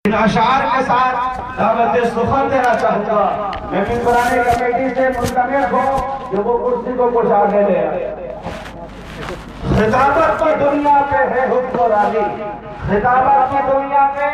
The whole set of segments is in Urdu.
ان اشعار کے ساتھ دعوت سخن دینا چاہوں گا. میں ممبران کمیٹی سے منتظر ہوں کہ وہ کرسی کو کچھ آگے لے آئے. خطابت کی دنیا پہ ہے حکمرانی، خطابت کی دنیا پہ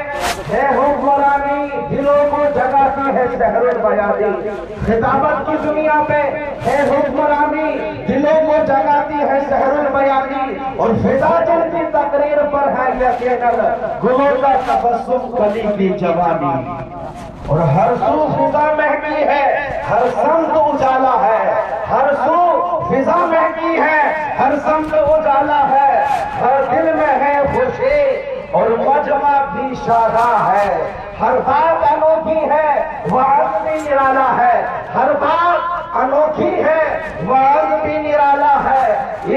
ہے حکمرانی، دلوں کو جگاتی ہے سحر بیانی. خطابت کی دنیا پہ ہے حکمرانی، دلوں کو جگاتی ہے سحر بیانی. اور فضا جن کی تقریر پر ہے یقیناً گلوں کا تبسم کلی کی جوانی. اور ہر سو فضا مہکی ہے، ہر سمت اجالا ہے، ہر سو فضا مہکی ہے، ہر سمت اجالا ہے. ہر دل میں ہے خوشی اور مجمع بھی شاداں ہے. ہر بات انوکھی ہے، وعظ بھی نرالا ہے. ہر بات انوکھی ہے، وعظ بھی نرالا ہے.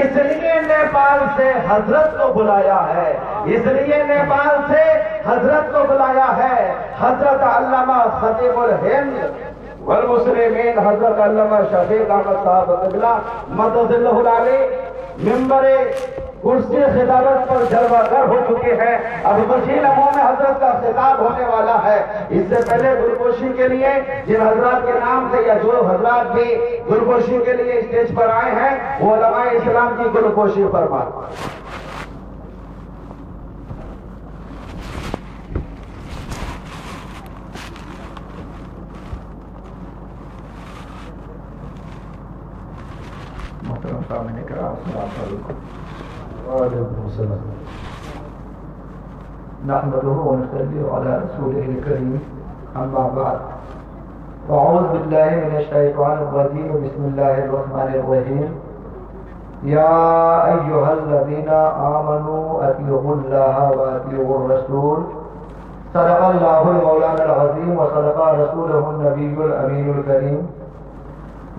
اس لیے نیپال سے حضرت کو بلایا ہے، اس لیے نیپال سے حضرت کو بلایا ہے. حضرت علامہ خطیب الہند والمسلمین حضرت علامہ شفیق احمد صاحب قبلہ مدد اللہ العلی ممبر کرسی خطابت پر جلوہ گر ہو چکے ہیں. اب وسیع لمحوں میں حضرت کا خطاب ہونے والا ہے. اس سے پہلے گلگوشی کے لیے جن حضرات کے نام سے یا جو حضرات بھی گلگوشی کے لیے اسٹیج پر آئے ہیں وہ علماء اسلام کی گلگوشی فرمائیں. محترم سامعین کرام السلام علیکم. وعلیکم السلام. نحمده ونصلي على رسوله الكريم اما بعد. اعوذ بالله من الشيطان الرجيم بسم الله الرحمن الرحيم. يا ايها الذين امنوا اطيعوا الله واطيعوا الرسول. صدق الله المولانا العظيم وصدق رسوله النبي الامين الكريم.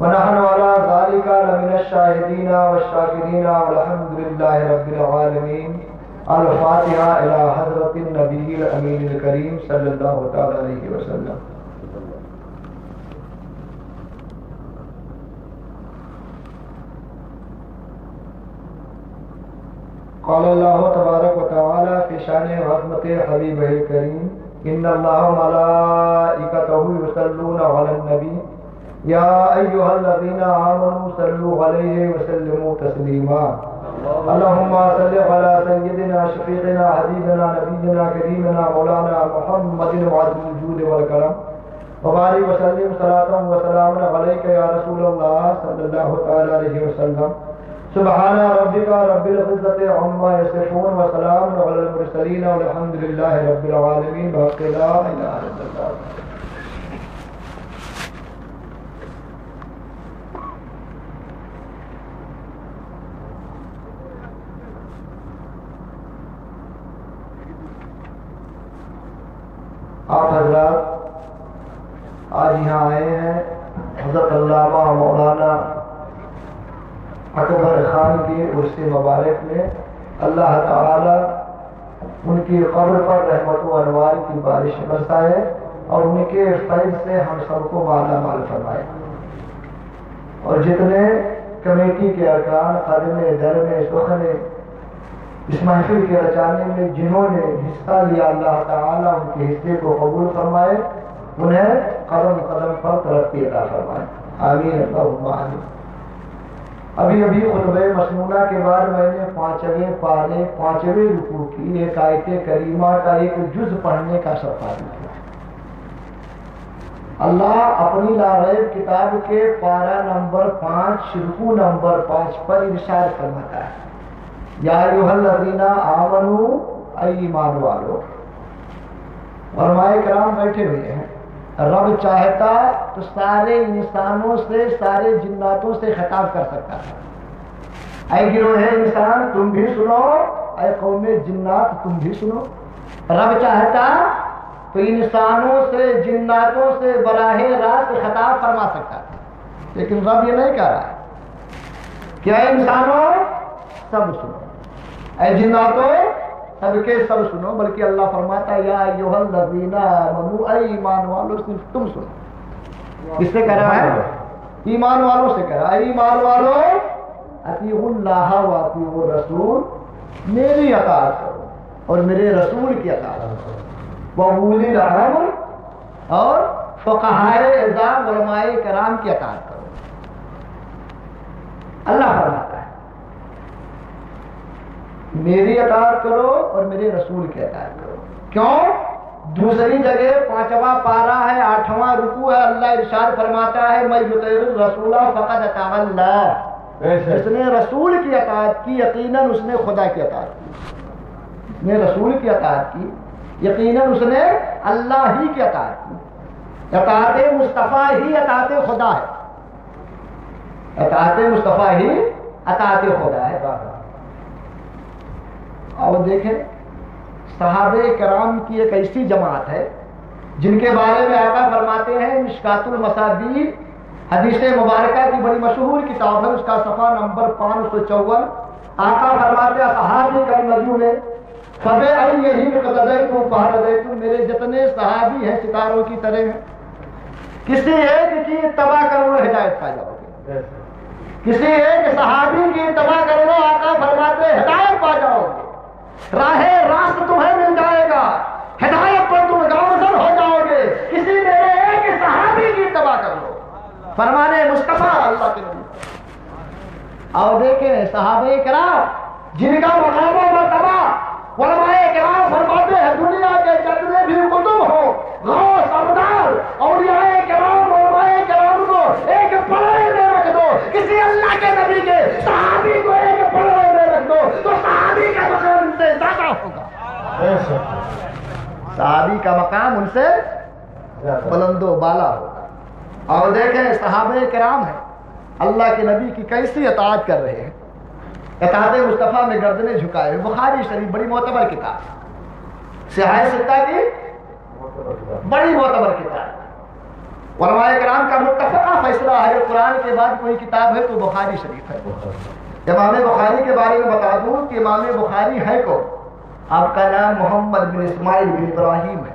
ونحن على ذلك لمن الشاهدين والشاكرين والحمد لله رب العالمين. الفاتحة إلى حضرة النبي الأمين الكريم صلى الله تعالى عليه وسلم. قال الله تبارك وتعالى في شان رحمة حبيبه الكريم إن الله ملائكته يصلون على النبي يا أيها الذين آمنوا صلوا عليه وسلموا تسليما. اللهم صل على سيدنا شفيقنا حبيبنا نبينا كريمنا مولانا محمد وعلى الوجود والكرم وبارك وسلم صلاة وسلام عليك يا رسول الله صلى الله تعالى عليه وسلم. سبحان ربك رب العزة عما يصفون وسلام على المرسلين والحمد لله رب العالمين. باقي لا إله إلا الله. آپ حضرات آج یہاں آئے ہیں حضرت علامہ مولانا اکبر خان کی عرس مبارک میں. اللہ تعالی ان کی قبر پر رحمت و انوار کی بارش برسائے اور ان کے فیض سے ہم سب کو مالا مال فرمائے. اور جتنے کمیٹی کے ارکان خادم درم سخن اس محفل کے رچانے میں جنہوں نے حصہ لیا اللہ تعالیٰ ان کے حصے کو قبول فرمائے، انہیں قدم قدم پر ترقی عطا فرمائے. آمین اللہم آمین. ابھی خطبہ مسنونہ کے بعد میں نے 5ویں پارے 5ویں رکوع کی ایک آیت کریمہ کا ایک جز پڑھنے کا صفحہ کیا. اللہ اپنی لا ریب کتاب کے پارہ نمبر 5 رکوع نمبر 5 پر ارشاد فرماتا ہے یا ایھا الذین آمنوا اے ایمان والو. علماء کرام بیٹھے ہوئے ہیں. رب چاہتا تو سارے انسانوں سے سارے جناتوں سے خطاب کر سکتا تھا. اے گروہ انسان تم بھی سنو، اے قوم جنات تم بھی سنو. رب چاہتا تو انسانوں سے جناتوں سے براہ راست خطاب فرما سکتا تھا، لیکن رب یہ نہیں کہہ رہا ہے کہ اے انسانوں سب سنو، اے جناتوں سب کے سب سنو، بلکہ اللہ فرماتا ہے یا ایھا الذین آمنوا اے ایمان والو صرف تم سنو. کس سے کہہ رہا ہے؟ ایمان والوں سے کہہ رہا ہے. اے ایمان والو اطیعوا اللہ واطیعوا الرسول، میری اطاعت کرو اور میرے رسول کی اطاعت کرو. وَأُولِي الْأَمْرِ اور فقہائے اعظام علماء کرام کی اطاعت کرو. اللہ فرماتا ہے میری اطاعت کرو اور میرے رسول کی اطاعت کرو. کیوں؟ دوسری جگہ 5واں پارہ ہے 8واں رکوع ہے, اللہ ارشاد فرماتا ہے میں یطیع الرسول فقد اطاع اللہ. جس نے رسول کی اطاعت کی یقیناً اس نے خدا کی اطاعت کی. جس نے رسول کی اطاعت کی یقیناً اس نے اللہ ہی کی اطاعت کی. اطاعت مصطفیٰ ہی اطاعت خدا ہے. اطاعت مصطفیٰ ہی اطاعت خدا ہے. اور دیکھیں صحابہ کرام کی ایک ایسی جماعت ہے جن کے بارے میں آقا فرماتے ہیں, مشکات المصابیح حدیث مبارکہ کی بڑی مشہور کتاب ہے, اس کا صفحہ نمبر 554. آقا فرماتے ہیں صحابی کا نجوم میں فَبِأَيِّهِمْ اقْتَدَيْتُمْ فَاهْتَدَيْتُمْ, میرے جتنے صحابی ہیں ستاروں کی طرح ہیں, کسی ایک کی اتباع کرو ہدایت پا جاؤ گے. کسی ایک صحابی کی اتباع کرو آقا فرماتے ہدایت پا جاؤ گے. راہ راست تمہیں مل جائے گا, ہدایت پر تم گامزن ہو جاؤ گے. کسی میرے ایک صحابی کی اتباع کر لو, فرمانے مصطفیٰ اللہ کے نبی. اور دیکھیں صحابہ کرام جن کا مقام و مرتبہ علماء کرام فرماتے ہیں دنیا کے جتنے بھی کتب ہو غوث ابدال اولیاء کرام علماء کرام کو ایک پڑھے میں رکھ دو, کسی اللہ کے نبی کے صحابی کو ایک پڑھے میں رکھ دو تو صحابی کا مقام ان سے زیادہ ہوگا. صحابی کا مقام ان سے بلند و بالا ہوگا. اور دیکھیں صحابہ کرام ہیں اللہ کے نبی کی کیسی اطاعت کر رہے ہیں. اطاعت مصطفیٰ میں گردنیں جھکائے ہوئے. بخاری شریف بڑی معتبر کتاب, صحاح ستہ کی بڑی معتبر کتاب. علماء کرام کا متفقہ فیصلہ ہے قرآن کے بعد کوئی کتاب ہے تو بخاری شریف ہے. امام بخاری کے بارے میں بتا دوں کہ امام بخاری ہے کون. آپ کا نام محمد بن اسماعیل بن ابراہیم ہے.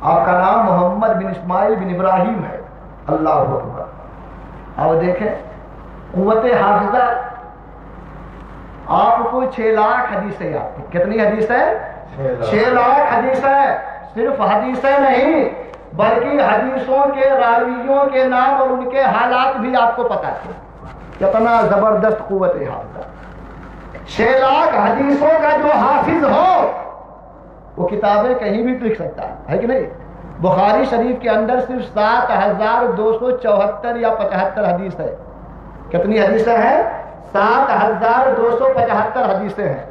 آپ کا نام محمد بن اسماعیل بن ابراہیم ہے. اللہ اکبر. اور دیکھیں قوت حافظہ آپ کو 6 لاکھ حدیثیں یاد ہیں. کتنی حدیث ہے؟ 6 لاکھ حدیث ہے. صرف حدیثیں نہیں بلکہ حدیثوں کے راویوں کے نام اور ان کے حالات بھی آپ کو پتا تھے. کتنا زبردست قوت حافظہ. 6 لاکھ حدیثوں کا جو حافظ ہو وہ کتابیں کہیں بھی لکھ سکتا ہے کہ نہیں. بخاری شریف کے اندر صرف 7274 یا 75 حدیث ہے. کتنی حدیثیں ہیں؟ 7275 حدیثیں ہیں.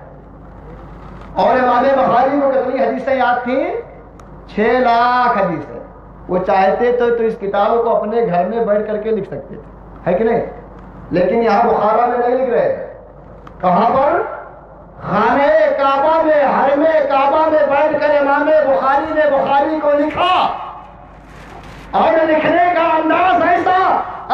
اور امام بخاری کو کتنی حدیثیں یاد تھیں؟ 6 لاکھ حدیثیں. وہ چاہتے تو اس کتاب کو اپنے گھر میں بیٹھ کر کے لکھ سکتے تھے, ہے کہ نہیں. لیکن یہاں بخارا میں نہیں لکھ رہے. کہاں پر؟ خانہ کعبہ میں, حرم کعبہ میں بیٹھ کر امام بخاری نے بخاری کو لکھا. اور لکھنے کا انداز ایسا,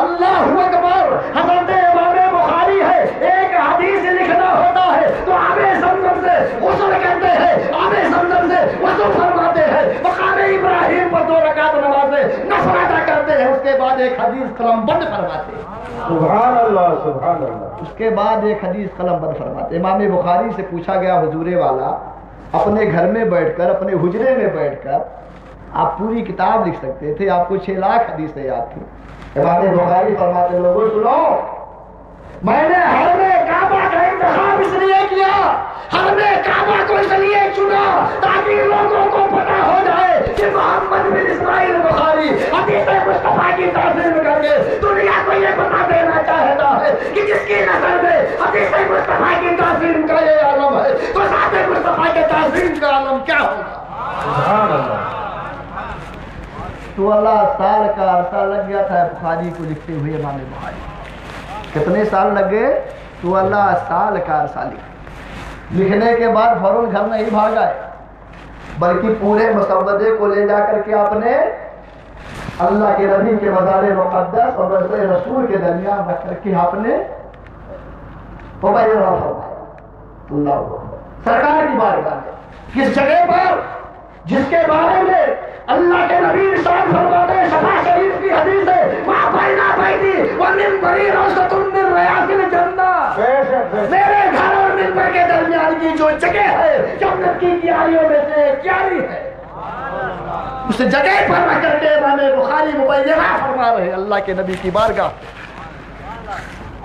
اللہ اکبر, حضرت امام بخاری ہے. ایک حدیث لکھنا ہوتا ہے تو آب زمزم سے غسل کرتے ہیں, آب زمزم سے وضو فرماتے ہیں, مقام ابراہیم پر 2 رکعت نمازیں نفل ادا کرتے ہیں, اس کے بعد ایک حدیث قلم بند فرماتے ہیں. سبحان اللہ سبحان اللہ. اس کے بعد ایک حدیث قلم بند فرماتے. امام بخاری سے پوچھا گیا حضور والا اپنے گھر میں بیٹھ کر اپنے حجرے میں بیٹھ کر آپ پوری کتاب لکھ سکتے تھے, آپ کو 6 لاکھ حدیثیں یاد تھی. امام بخاری فرماتے لوگوں سنو, میں نے حرم کعبہ کا انتخاب اس لیے کیا, حرم کعبہ کو اس لیے چنا تاکہ لوگوں کو پتہ ہو جائے کہ محمد بن اسماعیل بخاری حدیث مصطفیٰ کی تعظیم کر کے دنیا کو یہ بتا دینا چاہتا ہے کہ جس کی نظر میں حدیث مصطفیٰ کی تعظیم کا یہ عالم ہے تو ذات مصطفیٰ کے تعظیم کا عالم کیا ہوگا. سبحان اللہ. 16 سال کا عرصہ لگ گیا تھا بخاری کو لکھتے ہوئے. امام بخاری کتنے سال لگ گئے؟ 16 سال کا عرصہ لکھنے کے بعد فوراً گھر نہیں بھاگ آئے بلکہ پورے مسودے کو لے جا کر کے آپ نے اللہ کے نبی کے مزار مقدس اور رسول کے درمیان رکھ کر کے آپ نے اللہ سرکار کی بارگاہ میں کس جگہ پر جس کے بارے میں اللہ کے نبی ارشاد فرماتے ہیں, شفا شریف کی حدیث ہے, وہاں بینا بیتی ومنبری روضۃ من ریاض الجنہ, میرے گھر اور منبر کے درمیان کی جو جو جگہ ہے جنت کی کیاریوں میں سے ایک کیاری ہے، اس جگہ پر رہ کر کے امام بخاری مبینہ فرما رہے اللہ کے نبی کی بارگاہ۔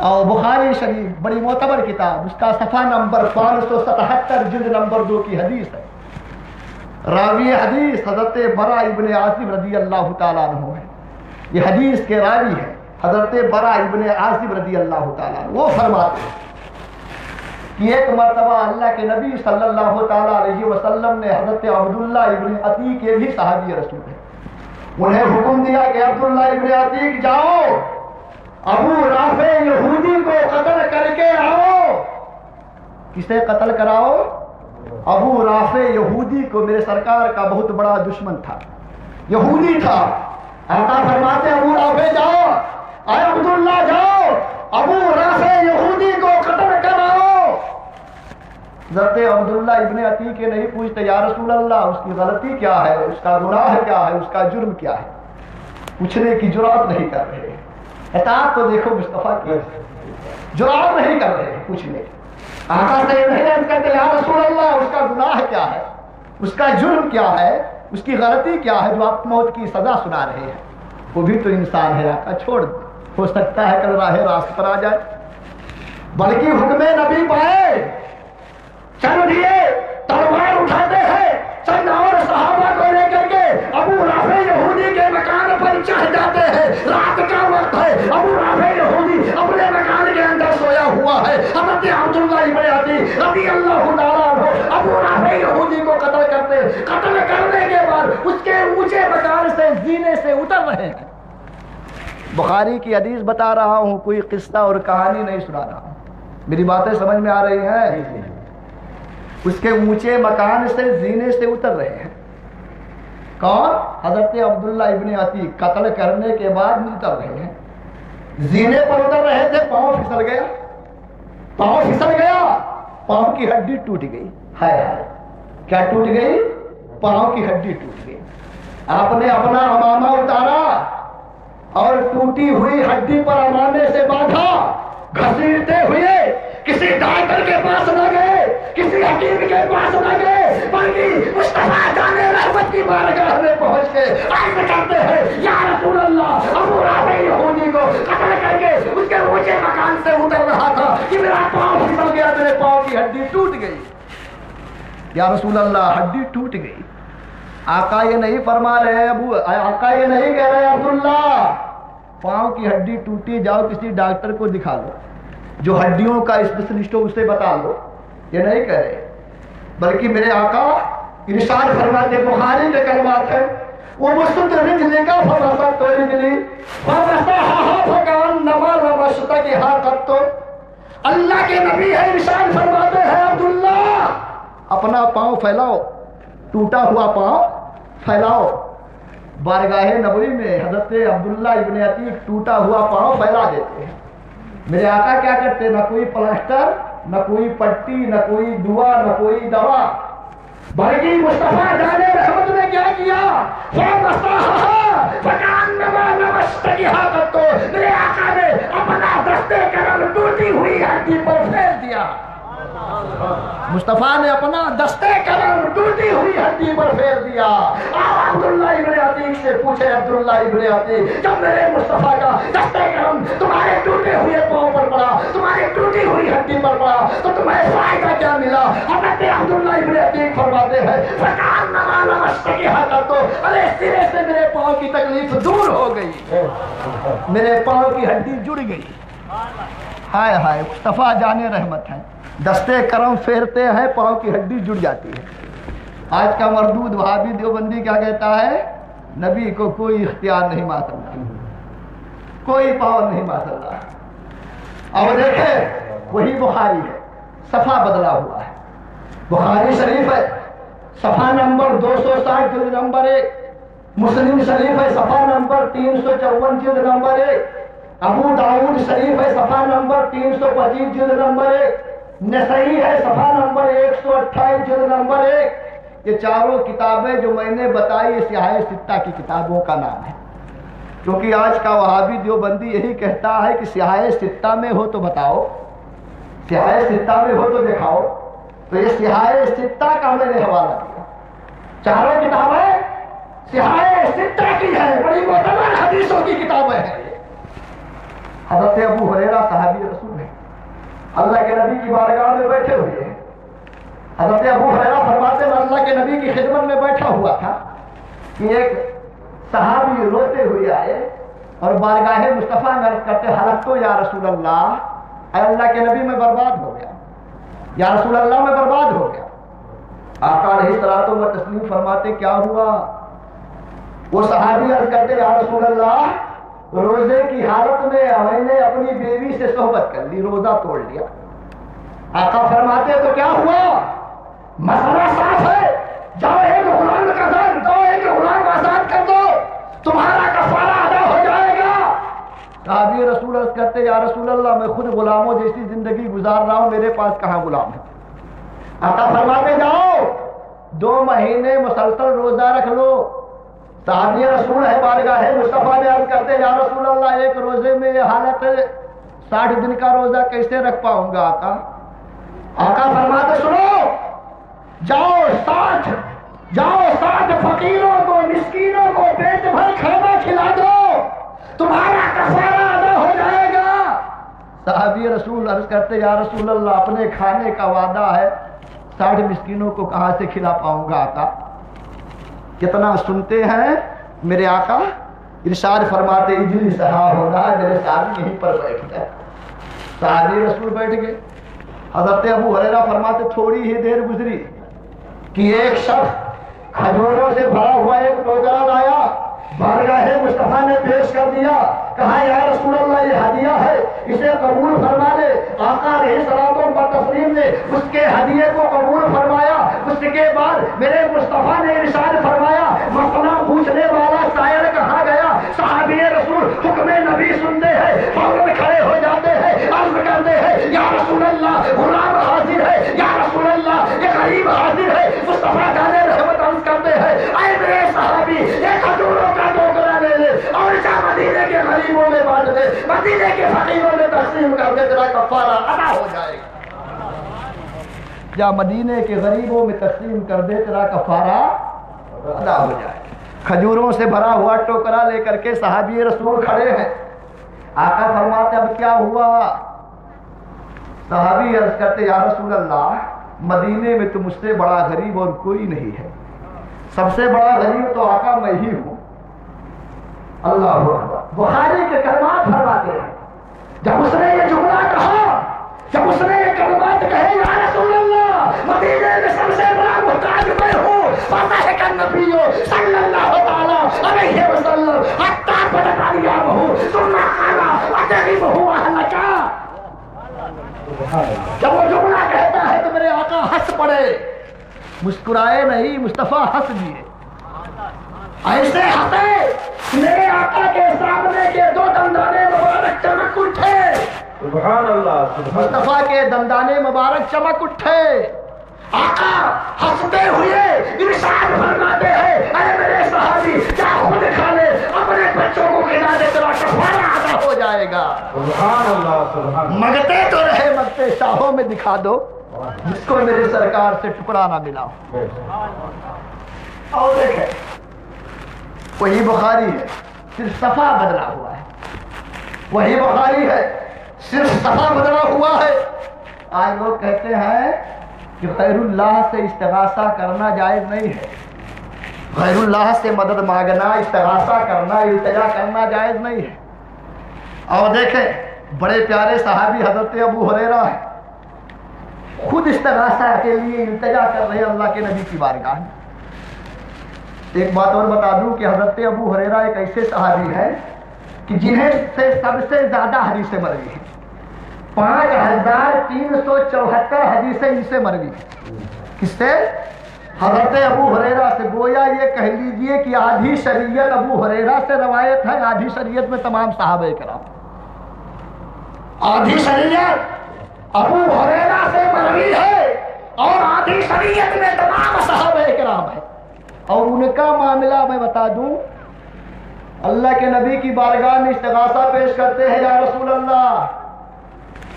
اور بخاری شریف بڑی معتبر کتاب، اس کا صفحہ نمبر 577 جلد نمبر 2 کی حدیث ہے۔ راوی حدیث حضرت برا ابن عازب رضی اللہ تعالیٰ عنہ ہے، یہ حدیث کے راوی ہے حضرت برا ابن عازب رضی اللہ تعالیٰ عنہ۔ وہ فرماتے ہیں کہ ایک مرتبہ اللہ کے نبی صلی اللہ تعالیٰ علیہ وسلم نے حضرت عبداللہ ابن عتیق کے بھی صحابی رسول ہیں، انہیں حکم دیا کہ عبداللہ ابن عتیق جاؤ ابو رافع یہودی کو قتل کر کے آؤ۔ کسے قتل کراؤ؟ ابو رافع یہودی کو، میرے سرکار کا بہت بڑا دشمن تھا، یہودی تھا۔ آقا فرماتے ابو رافع جاؤ، اے عبداللہ جاؤ ابو رافع یہودی کو قتل کراؤ۔ حضرت عبداللہ ابن عتیق کے نہیں پوچھتے یا رسول اللہ اس کی غلطی کیا ہے، اس کا گناہ کیا ہے، اس کا جرم کیا ہے، پوچھنے کی جرات نہیں کر رہے۔ اطاعت تو دیکھو مصطفیٰ کی، جرات نہیں کر رہے پوچھنے۔ آقا سے یہ نہیں کہتے یا رسول اللہ اس کا گناہ کیا ہے، اس کا جرم کیا ہے، اس کی غلطی کیا ہے جو آپ موت کی سزا سنا رہے ہیں۔ وہ بھی تو انسان ہے، آقا چھوڑ دو، ہو سکتا ہے کل راہ راست پر آ جائے۔ بلکہ حکم نبی پائے چل دیے، تلوار اٹھاتے ہیں، چند اور صحابہ کو لے کر کے ابو رافع یہودی کے مکان پر چڑھ جاتے ہیں۔ رات کا وقت ہے، ابو رافع یہودی اپنے مکان کے اندر سویا ہوا ہے۔ حضرت عبداللہ ابن عتیق رضی اللہ تعالیٰ عنہ ابو رافع یہودی کو قتل کرتے، قتل کرنے کے بعد اس کے اونچے مکان سے زینے سے اتر رہے ہیں۔ بخاری کی حدیث بتا رہا ہوں، کوئی قصہ اور کہانی نہیں سنا رہا ہوں، میری باتیں سمجھ میں آ رہی ہیں؟ اس کے اونچے مکان سے زینے سے اتر رہے ہیں۔ کون؟ حضرت عبداللہ ابن عتیق قتل کرنے کے بعد اتر رہے ہیں، زینے پر اتر رہے تھے، پاؤں پھسل گیا، پاؤں پھسل گیا، پاؤں کی ہڈی ٹوٹ گئی۔ ہائے ہائے، کیا ٹوٹ گئی؟ پاؤں کی ہڈی ٹوٹ گئی۔ آپ نے اپنا امامہ اتارا اور ٹوٹی ہوئی ہڈی پر امامے سے باندھا، گھسیٹتے ہوئے کسی ڈاکٹر کے پاس نہ گئے، کسی حکیم کے پاس نہ گئے، بلکہ مصطفیٰ جان رحمت کی بارگاہ میں پہنچ کے عرض کرتے ہیں یا رسول اللہ ابو رافع یہودی کو قتل کر کے اس کے اونچے مکان سے اتر رہا تھا کہ میرا پاؤں پھسل گیا، میرے پاؤں کی ہڈی ٹوٹ گئی۔ یا رسول اللہ ہڈی ٹوٹ گئی۔ آقا یہ نہیں فرما رہے آقا یہ نہیں کہہ رہے عبداللہ پاؤں کی ہڈی ٹوٹی، جاؤ کسی ڈاکٹر کو دکھا لو، جو ہڈیوں کا اسپیشلسٹ ہو اسے بتا لو، یہ نہیں کہہ رہے، بلکہ میرے آقا ارشاد فرماتے، بخاری کے کلمات ہیں وہ مسلم رجلی کا فرماتا تو رجلی فرماتا فکان نما رمشتا کی حاقت تو اللہ کے نبی ہے، ارشاد فرماتے ہیں عبداللہ اپنا پاؤں پھیلاؤ، ٹوٹا ہوا پاؤں پھیلاؤ۔ بارگاہ نبوی میں حضرت عبداللہ ابن عتیق ٹوٹا ہوا پاؤں پھیلا دیتے ہیں۔ میرے آقا کیا کرتے؟ نہ کوئی پلاسٹر، نہ کوئی پٹی، نہ کوئی دعا، نہ کوئی دوا، بلکہ مصطفیٰ جان رحمت نے کیا کیا؟ میرے آقا نے اپنا دستے کرم ٹوٹی ہوئی ہڈی پر پھیر دیا، مصطفیٰ نے اپنا دستے کرم ٹوٹی ہوئی ہڈی پر پھیر دیا۔ عبداللہ ابن عتیق سے پوچھے عبداللہ ابن عتیق جب میرے مصطفیٰ کا دستے کرم تمہارے ٹوٹے ہوئے پاؤں پر پڑا، تمہاری ٹوٹی ہوئی ہڈی پر پڑا، تو تمہیں فائدہ کیا ملا؟ حضرت عبداللہ ابن عتیق فرماتے ہیں فکان نمانا مشتقی حقت تو ارے سرے سے میرے پاؤں کی تکلیف دور ہو گئی، میرے پاؤں کی ہڈی جڑ گئی۔ ہائے ہائے، مصطفیٰ جانے رحمت ہے، دستے کرم پھیرتے ہیں پاؤں کی ہڈی جڑ جاتی ہے۔ آج کا مردود وہابی دیوبندی کیا کہتا ہے؟ نبی کو کوئی اختیار نہیں ماشاء اللہ، کوئی پاور نہیں ماشاء اللہ۔ اب دیکھیں وہی بخاری ہے، صفحہ بدلا ہوا ہے، بخاری شریف ہے صفحہ نمبر 260 جلد نمبر 1، مسلم شریف ہے صفحہ نمبر 354 جلد نمبر 1، ابو داؤد شریف ہے صفحہ نمبر 325 جلد نمبر 1، نسائی ہے صفحہ نمبر 128 جلد نمبر 1۔ یہ چاروں کتابیں جو میں نے بتائی سیاہ ستہ کی کتابوں کا نام ہے، کیونکہ آج کا وہابی دیوبندی یہی کہتا ہے کہ سیاہ ستہ میں ہو تو بتاؤ، سیاہ ستہ میں ہو تو دکھاؤ، تو یہ سیاہ ستہ کا ہم نے حوالہ دیا. چاروں کتابیں سیاہ ستہ کی ہے، بڑی معتبر حدیثوں کی کتابیں ہیں. حضرت ابو ہریرہ صحابی رسول ہیں، اللہ کے نبی کی بارگاہ میں بیٹھے ہوئے ہیں. حضرت ابو ہریرہ فرماتے ہیں اللہ کے نبی کی خدمت میں بیٹھا ہوا تھا کہ ایک صحابی روتے ہوئے آئے اور بارگاہ مصطفیٰ میں عرض کرتے حلق تو یا رسول اللہ، اے اللہ کے نبی میں برباد ہو گیا، یا رسول اللہ میں برباد ہو گیا. آقا علیہ الصلوۃ والتسلیم فرماتے کیا ہوا؟ وہ صحابی عرض کرتے یا رسول اللہ روزے کی حالت میں میں نے اپنی بیوی سے صحبت کر لی، روزہ توڑ لیا. آقا فرماتے تو کیا ہوا؟ مسئلہ صاف ہے، جاؤ ایک غلام کا دن دو، ایک غلام آزاد کر دو، تمہارا کفارہ ادا ہو جائے گا. صحابی رسول عرض کرتے یا رسول اللہ میں خود غلاموں جیسی زندگی گزار رہا ہوں، میرے پاس کہاں غلام ہے. آقا فرماتے جاؤ 2 مہینے مسلسل روزہ رکھ لو. صحابی رسول ہے بارگاہ مصطفیٰ میں عرض کرتے یا رسول اللہ ایک روزے میں یہ حالت ہے، 60 دن کا روزہ کیسے رکھ پاؤں گا آقا؟ آقا فرماتے سنو، جاؤ 60 فقیروں کو مسکینوں کو پیٹ بھر کھانا کھلا دو، تمہارا کفارہ ادا ہو جائے گا. صحابی رسول عرض کرتے یا رسول اللہ اپنے کھانے کا وعدہ ہے، 60 مسکینوں کو کہاں سے کھلا پاؤں گا آقا؟ کتنا سنتے ہیں میرے آقا. ارشاد فرماتے اجلس ہا ہونا، میرے ساتھ یہیں پر بیٹھ گئے. صحابی رسول بیٹھ گئے. حضرت ابو ہریرہ فرماتے تھوڑی ہی دیر گزری کہ ایک شخص کھجوروں سے بھرا ہوا ایک ٹوکرا لایا، بارگاہ مصطفیٰ نے پیش کر دیا. کہا یا رسول اللہ یہ ہدیہ ہے، اسے قبول فرما لے. آقا علیہ الصلوۃ والتسلیم نے اس کے ہدیے کو قبول فرمایا. اس کے بعد میرے مصطفیٰ نے ارشاد فرمایا مسئلہ پوچھنے والا سائل کہاں گیا؟ صحابی رسول حکم نبی سنتے ہیں، فوراً کھڑے ہو جاتے ہیں، عرض کرتے ہیں یا رسول اللہ غلام حاضر ہے، یا رسول اللہ یہ غریب حاضر ہے. مصطفیٰ جانے رحمت عرض کرتے ہیں اے میرے صحابی یہ کھجوروں کا ٹوکرا لے لے اور جا مدینے کے غریبوں میں بانٹ دے، مدینے کے فقیروں میں تقسیم کر دے، تیرا کفارہ ادا ہو جائے گا. یا مدینے کے غریبوں میں تقسیم کر دے، تیرا کفارہ ادا ہو جائے. کھجوروں سے بھرا ہوا ٹوکرا لے کر کے صحابی رسول کھڑے ہیں. آقا فرماتے اب کیا ہوا؟ صحابی عرض کرتے یا رسول اللہ مدینے میں تو مجھ سے بڑا غریب اور کوئی نہیں ہے، سب سے بڑا غریب تو آقا میں ہی ہوں. اللہ اکبر. بخاری کے کلمات فرماتے ہیں جب اس نے یہ جملہ کہا، جب اس نے یہ کلمات کہے یا رسول اللہ مدینے میں سب سے بڑا محتاج میں ہوں، فاتح کا نبی صلی اللہ تعالی علیہ وسلم حتی بدت ایامہ ثم قال اطعمه اهلک. جب وہ جملہ کہتا ہے تو میرے آقا ہنس پڑے، مسکرائے نہیں، مصطفیٰ ہنس دیے. ایسے ہنسے میرے آقا کے سامنے کے 2 دندانے مبارک چمک اٹھے. سبحان اللہ. مصطفیٰ کے دندانے مبارک چمک اٹھے. آقا ہنستے ہوئے ارشاد فرماتے ہیں اے میرے صحابی کیا خود کھا لے، اپنے بچوں کو کھلا دے، تیرا کفارہ ادا ہو جائے گا. سبحان اللہ. سبحان اللہ. مانگتے تو رہے مانگتے شاہوں میں دکھا دو جس کو میرے سرکار سے ٹکڑا نہ ملا. اور دیکھیں وہی بخاری ہے، صرف صفحہ بدلا ہوا ہے. وہی بخاری ہے، صرف صفحہ بدلا ہوا ہے. آج لوگ کہتے ہیں کہ غیر اللہ سے استغاثہ کرنا جائز نہیں ہے، غیر اللہ سے مدد مانگنا، استغاثہ کرنا، التجا کرنا جائز نہیں ہے. اور دیکھیں بڑے پیارے صحابی حضرت ابو ہریرہ ہیں، خود استغاثہ کے لیے التجا کر رہے اللہ کے نبی کی بارگاہ میں. ایک بات اور بتا دوں کہ حضرت ابو ہریرہ ایک ایسے صحابی ہیں کہ جنہیں سے سب سے زیادہ حدیثیں مروی ہیں. 5374 حدیثیں ان سے مروی ہیں. کس سے؟ حضرت ابو ہریرہ سے. گویا یہ کہہ لیجئے کہ آدھی شریعت ابو ہریرہ سے روایت ہے، آدھی شریعت میں تمام صحابہ کرام. آدھی شریعت ابو ہریرہ سے مروی ہے اور آدھی شریعت میں تمام صحابہ کرام ہے. اور ان کا معاملہ میں بتا دوں، اللہ کے نبی کی بارگاہ میں استغاثہ پیش کرتے ہیں یا رسول اللہ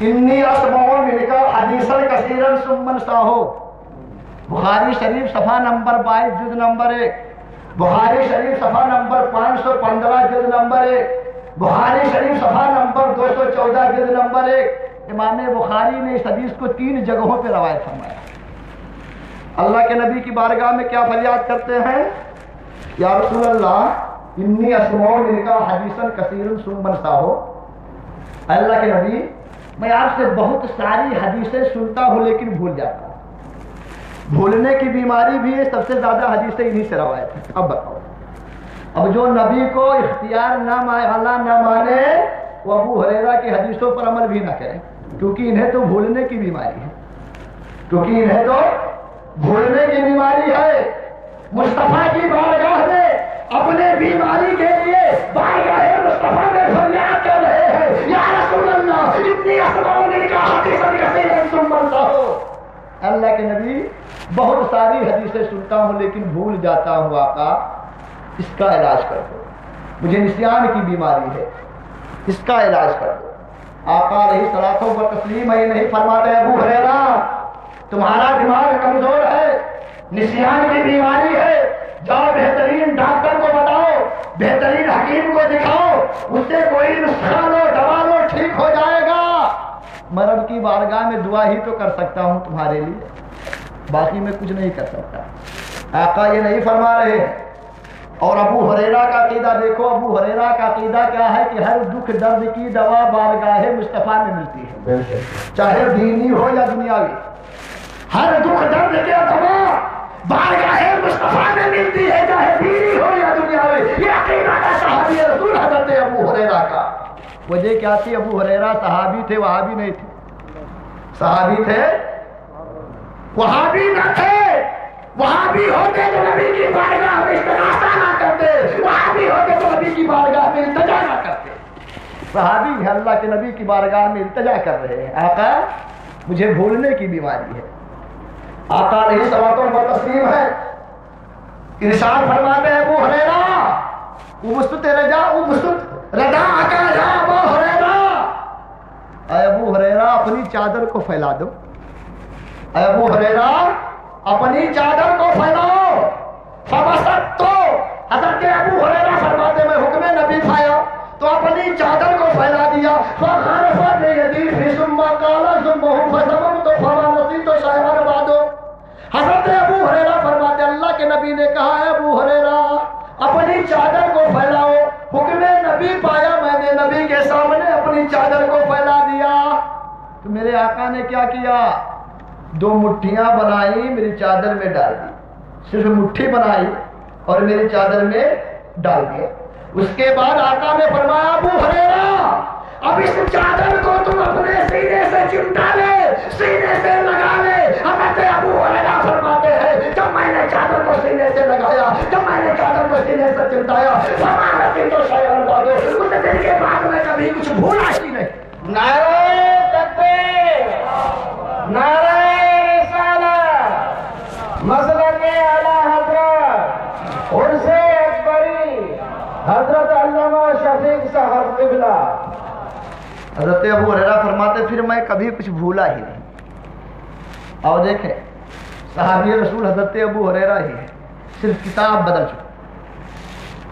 انی اسمع منک حدیثا کثیرا ثم انساہ. بخاری شریف صفحہ نمبر 22 جلد نمبر 1، بخاری شریف صفحہ نمبر 515 جلد نمبر 1، بخاری شریف صفحہ نمبر 214 جلد نمبر 1۔ امام بخاری نے اس حدیث کو 3 جگہوں پہ روایت فرمایا۔ اللہ کے نبی کی بارگاہ میں کیا فریاد کرتے ہیں؟ یا رسول اللہ انی اسمع منک حدیثا کثیرا ثم انساہ، اللہ کے نبی میں آپ سے بہت ساری حدیثیں سنتا ہوں لیکن بھول جاتا ہوں۔ بھولنے کی بیماری بھی ہے، سب سے زیادہ حدیثیں انہی سے روایت ہیں۔ اب بتاؤ، اب جو نبی کو اختیار نہ مانے وہ ابو ہریرہ کی حدیثوں پر عمل بھی نہ کرے، کیونکہ انہیں تو بھولنے کی بیماری ہے، کیونکہ انہیں تو بھولنے کی بیماری ہے۔ مصطفیٰ کی بارگاہ میں اپنے بیماری کے لیے بارگاہ مصطفیٰ میں فریاد کر رہے ہیں، یا رسول اللہ اتنی اسمع منک حدیثا کثیرا ثم انساہ۔ اللہ کے نبی بہت ساری حدیثیں سنتا ہوں لیکن بھول جاتا ہوں، آقا اس کا علاج کر دو، مجھے نسیان کی بیماری ہے، اس کا علاج کر دو۔ آقا علیہ الصلوۃ والتسلیم یہ نہیں فرماتے ابو ہریرہ تمہارا دماغ کمزور ہے، نسیان کی بیماری ہے، جاؤ بہترین ڈاکٹر کو بتاؤ، بہترین حکیم کو دکھاؤ، اس سے کوئی نسخہ لو، دوا لو، ٹھیک ہو جائے گا۔ میں رب کی بارگاہ میں دعا ہی تو کر سکتا ہوں تمہارے لیے، باقی میں کچھ نہیں کر سکتا۔ آقا یہ نہیں فرما رہے ہیں۔ اور ابو ہریرہ کا عقیدہ دیکھو، ابو ہریرہ کا عقیدہ کیا ہے کہ ہر دکھ درد کی دوا بارگاہ مصطفیٰ میں ملتی ہے، چاہے دینی ہو یا دنیاوی، ہر دکھ درد کی دوا بارگاہ مصطفیٰ میں ملتی ہے، چاہے دینی ہو یا دنیاوی۔ یہ عقیدہ ہے صحابی رسول حضرت ابو ہریرہ کا۔ وجہ کیا تھی؟ ابو ہریرہ صحابی تھے، وہابی نہیں تھے۔ صحابی تھے، وہابی نہ تھے۔ وہابی ہوتے تو نبی کی بارگاہ میں استغاثہ نہ کرتے، وہابی ہوتے تو نبی کی بارگاہ میں التجا نہ کرتے۔ صحابی ہے، اللہ کے نبی کی بارگاہ میں التجا کر رہے ہیں، آقا مجھے بھولنے کی بیماری ہے۔ آقا علیہ الصلوۃ والتسلیم ہے، ارشاد فرماتے ہیں ابو ہریرہ ابسط رداءک یا ابو ہریرہ، اے ابو ہریرہ اپنی چادر کو پھیلا دو، اے ابو ہریرہ اپنی چادر کو پھیلاؤ۔ فبسطت، حضرت ابو ہریرہ فرماتے میں حکم نبی پایا تو اپنی چادر کو پھیلا دیا۔ فخرف بیدی ثم قال ثم فسممت فما نسیت شیئا بعد۔ حضرت ابو ہریرہ فرماتے اللہ کے نبی نے کہا ہے ابو ہریرہ اپنی چادر کو پھیلاؤ۔ حکم نبی پایا، میں نے نبی کے سامنے اپنی چادر کو پھیلا دیا تو میرے آقا نے کیا کیا؟ 2 مٹھیاں بنائی، میری چادر میں ڈال دی، صرف مٹھی بنائی اور میری چادر میں ڈال دیا۔ اس کے بعد آقا نے فرمایا ابو ہریرہ اب اس چادر کو تم اپنے سینے سے چمٹا لے، سینے سے لگا لے۔ حضرت ابو ہریرہ فرماتے ہیں جب میں نے چادر کو سینے سے لگایا، جب میں نے چادر کو سینے سے چمٹایا، تو شیئا بعد، اس دن کے بعد میں کبھی کچھ بھولا ہی نہیں۔ نعرہ تکبیر، نعرہ مسلک اعلیٰ حضرت عرس اکبری حضرت علامہ شفیق صاحب قبلہ۔ حضرت ابو ہریرہ فرماتے پھر میں کبھی کچھ بھولا ہی نہیں۔ اور دیکھیں صحابی رسول حضرت ابو ہریرہ ہی ہے، صرف کتاب بدل چکا۔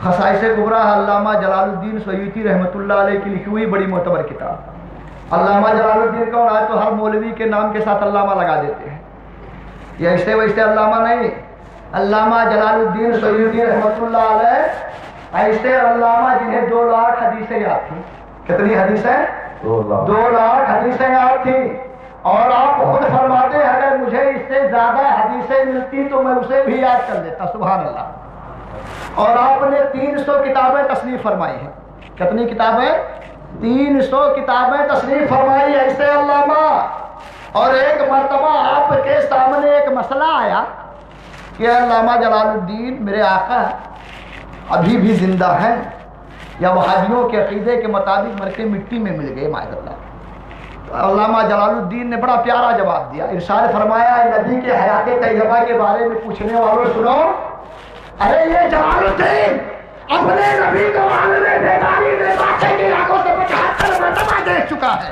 خصائص کبریٰ علامہ جلال الدین سیوطی رحمۃ اللہ علیہ کی لکھی ہوئی بڑی معتبر کتاب۔ علامہ جلال الدین کا اور آج تو ہر مولوی کے نام کے ساتھ علامہ لگا دیتے ہیں، یہ ایسے ویسے علامہ نہیں، علامہ جلال الدین سیوطی رحمۃ اللہ علیہ ایسے علامہ جنہیں 2 لاکھ حدیثیں یاد تھیں۔ کتنی حدیثیں؟ 2 لاکھ حدیثیں یاد تھیں۔ اور آپ خود فرماتے ہیں اگر مجھے اس سے زیادہ حدیثیں ملتی تو میں اسے بھی یاد کر لیتا، سبحان اللہ۔ اور آپ نے 300 کتابیں تصنیف فرمائی ہیں۔ کتنی کتابیں؟ 300 کتابیں تصنیف فرمائی ایسے علامہ۔ اور ایک مرتبہ آپ کے سامنے ایک مسئلہ آیا کہ علامہ جلال الدین میرے آقا ابھی بھی زندہ ہیں یا وہابیوں کے عقیدے کے مطابق مر کے مٹی میں مل گئے معاذ اللہ۔ علامہ جلال الدین نے بڑا پیارا جواب دیا، ارشاد فرمایا نبی کے حیات طیبہ کے بارے میں پوچھنے والوں سنو، ارے یہ جلال الدین اپنے نبی کو عالم بیداری میں بادشاہ کی آنکھوں سے 75 مرتبہ دیکھ چکا ہے۔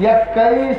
21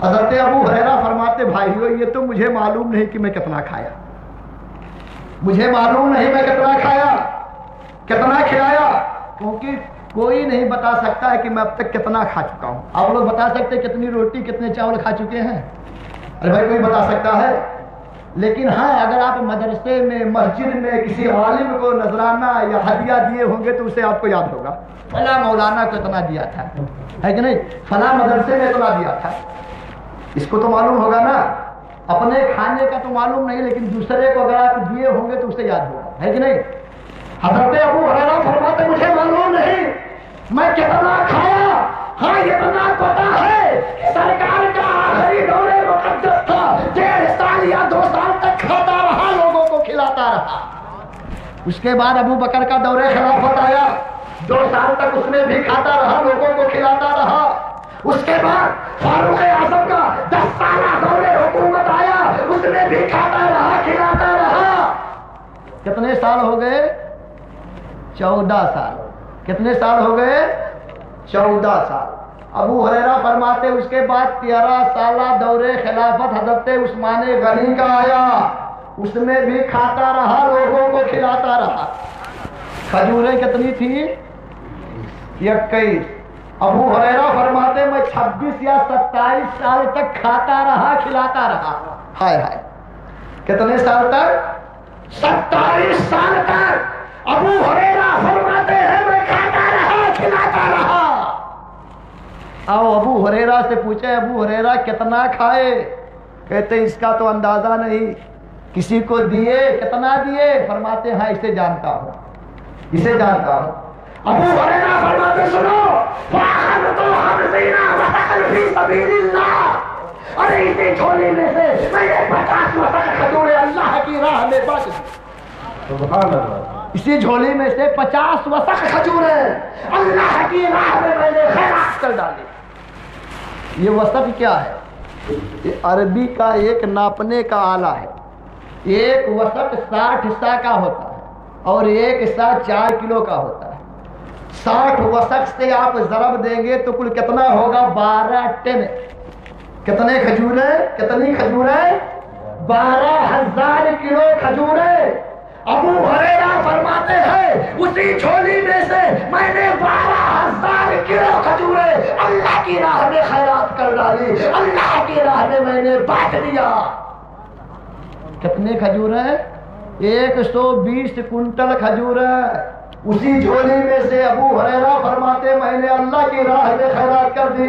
حضرت ابو ہریرہ فرماتے بھائیو یہ تو مجھے معلوم نہیں کہ میں کتنا کھایا، مجھے معلوم نہیں میں کتنا کھایا، کتنا کھلایا، کیونکہ کوئی نہیں بتا سکتا ہے کہ میں اب تک کتنا کھا چکا ہوں۔ آپ لوگ بتا سکتے ہیں کتنی روٹی کتنے چاول کھا چکے ہیں؟ ارے بھائی کوئی بتا سکتا ہے؟ لیکن ہاں اگر آپ مدرسے میں مسجد میں کسی عالم کو نذرانہ یا ہدیہ دیے ہوں گے تو اسے آپ کو یاد ہوگا فلاں مولانا کو اتنا دیا تھا، ہے کہ نہیں، فلاں مدرسے میں اتنا دیا تھا، اس کو تو معلوم ہوگا نا۔ اپنے کھانے کا تو معلوم نہیں لیکن دوسرے کو اگر آپ دیے ہوں گے تو اسے یاد ہوگا، ہے کہ نہیں۔ حضرت ابو ہریرہ فرماتے مجھے معلوم نہیں میں کتنا کھایا، ہاں اتنا پتا ہے کہ سرکار کا آخری دور مقدس تھا، 1.5 سال یا 2 سال تک کھاتا رہا، لوگوں کو کھلاتا رہا۔ اس کے بعد ابو بکر کا دور خلافت آیا، 2 سال تک اس میں بھی کھاتا رہا، لوگوں کو کھلاتا رہا۔ اس کے بعد فاروق اعظم کا 10 سالہ دور حکومت آیا، اس میں بھی کھاتا رہا، کھلاتا رہا۔ کتنے سال ہو گئے؟ 14 سال۔ کتنے سال ہو گئے؟ 14 سال۔ ابو ہریرہ فرماتے اس کے بعد 13 سالہ دور خلافت حضرت عثمان غنی کا آیا، اس میں بھی کھاتا رہا، لوگوں کو کھلاتا رہا۔ کھجوریں کتنی تھی؟ 21۔ ابو ہریرہ فرماتے میں 26 یا 27 سال تک کھاتا رہا، کھلاتا رہا۔ ہائے ہائے، کتنے سال تک؟ 27 سال تک ابو ہریرہ فرماتے ہیں میں کھاتا رہا، کھلاتا رہا۔ آؤ ابو ہریرہ سے پوچھے ابو ہریرہ کتنا کھائے؟ کہتے اس کا تو اندازہ نہیں، کسی کو دیے، کتنا دیے؟ فرماتے ہاں اسے جانتا ہوں، اسے جانتا ہوں۔ ابو ہریرہ فرماتے سنو فَأَخَذْتُ خَمْسِينَ وَسَقًا فِي سَبِيلِ اللَّهِ، ارے اسی جھولی میں سے میں نے 50 وسق کھجوریں اللہ کی راہ میں بانٹ دی۔ سبحان اللہ۔ اسی جھولی میں سے 50 وسق کھجوریں اللہ کی راہ میں میں نے خیرات کر ڈالی۔ یہ وسق کیا ہے؟ یہ عربی کا ایک ناپنے کا آلہ ہے۔ ایک وسق 60 حصہ کا ہوتا ہے اور ایک حصہ 4 کلو کا ہوتا ہے۔ 60 وسق سے آپ ضرب دیں گے تو کل کتنا ہوگا؟ 12 ٹن۔ کتنے کھجوریں؟ کتنی کھجوریں؟ 12,000 کلو کھجوریں۔ ابو ہریرہ فرماتے ہیں اسی جھولی میں سے میں نے 12,000 کلو کھجوریں اللہ کی راہ میں خیرات کر ڈالی، اللہ کی راہ میں نے بانٹ دیا۔ کتنے کھجوریں؟ 120 کنٹل کھجوریں اسی جھولی میں سے ابو ہریرہ فرماتے میں نے اللہ کی راہ میں خیرات کر دی۔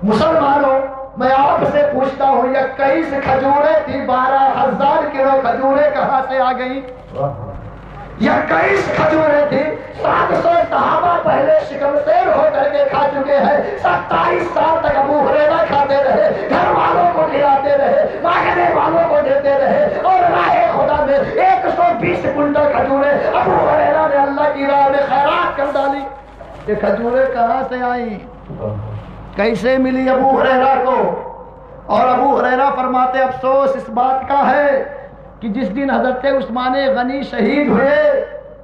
مسلمانوں میں آپ سے پوچھتا ہوں 21 کھجوریں تھی، 12,000 کلو کھجوریں کہاں سے آ گئی؟ 21 کھجوریں تھی، 700 صحابہ پہلے شکم سیر ہو کر کے کھا چکے ہیں، 27 سال تک ابو ہریرہ کھاتے رہے، گھر والوں کو کھلاتے رہے، مانگنے والوں کو دیتے رہے، اور راہ خدا میں 120 کنٹل کھجوریں ابو ہریرہ نے اللہ کی راہ میں خیرات کر ڈالی۔ یہ کھجوریں کہاں سے آئیں؟ کیسے ملی ابو ہریرہ کو؟ اور ابو ہریرہ فرماتے افسوس اس بات کا ہے کہ جس دن حضرت عثمان غنی شہید ہوئے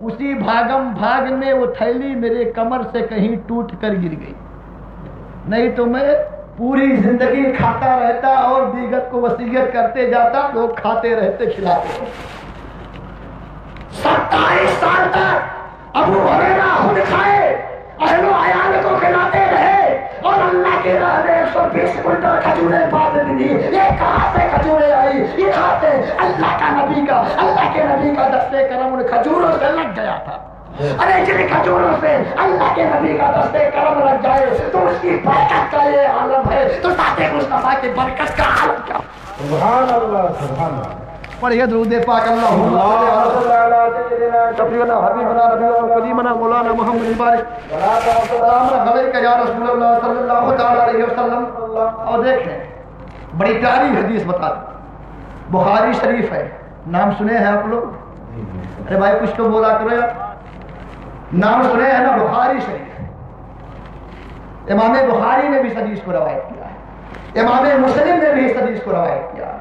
اسی بھاگم بھاگ میں وہ تھیلی میرے کمر سے کہیں ٹوٹ کر گر گئی، نہیں تو میں پوری زندگی کھاتا رہتا اور دیگر کو وصیت کرتے جاتا، لوگ کھاتے رہتے، کھلاتے۔ 27 سال تک ابو ہریرہ خود کھائے، اہل و عیال کو کھلاتے رہے، اور اللہ کے راہ میں 120 کنٹل کھجوریں بانٹ دی۔ یہ کہاں سے کھجوریں آئی؟ یہ کہاں سے؟ اللہ کا نبی کا، اللہ کے نبی کا دستے کرم ان کھجوروں سے لگ گیا تھا۔ ارے جن کھجوروں سے اللہ کے نبی کا دستے کرم لگ جائے تو اس کی برکت کا یہ عالم ہے، تو ذات مصطفیٰ کی برکت کا عالم کیا؟ سبحان اللہ، سبحان اللہ۔ پڑھیے درود پاک اللہم صلی علی سیدنا شفیعنا حبیبنا نبینا کریمنا مولانا محمد بارک سلام علیک یا رسول اللہ صلی اللہ تعالی علیہ وسلم۔ اور دیکھیں بڑی پیاری حدیث بتا دوں، بخاری شریف ہے، نام سنے ہیں آپ لوگ؟ ارے بھائی کچھ تو بولا کرو یار، نام سنے ہیں نا؟ بخاری شریف، امام بخاری نے بھی اس حدیث کو روایت کیا ہے، امام مسلم نے بھی اس حدیث کو روایت کیا ہے،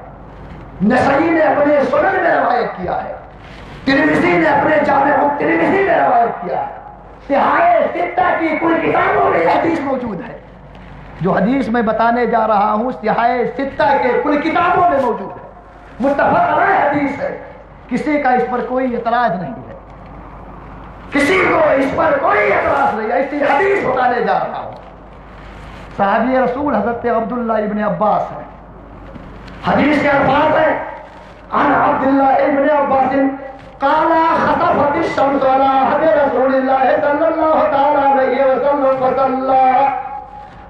نسائی نے اپنے سنن میں روایت کیا ہے، ترمذی نے اپنے جامع الترمذی میں روایت کیا ہے، صحاح ستہ کی کل کتابوں میں حدیث موجود ہے۔ جو حدیث میں بتانے جا رہا ہوں صحاح ستہ کے کل کتابوں میں موجود ہے، متفق علیہ حدیث ہے، کسی کا اس پر کوئی اعتراض نہیں ہے، کسی کو اس پر کوئی اعتراض نہیں ہے، اسی حدیث بتانے جا رہا ہوں۔ صحابی رسول حضرت عبداللہ ابن عباس ہیں، حدیث کے الفاظ ہیں عن عبداللہ ابن عباس قال خطفت الشمس على عهد رسول الله صلى الله تعالى عليه وسلم فصلى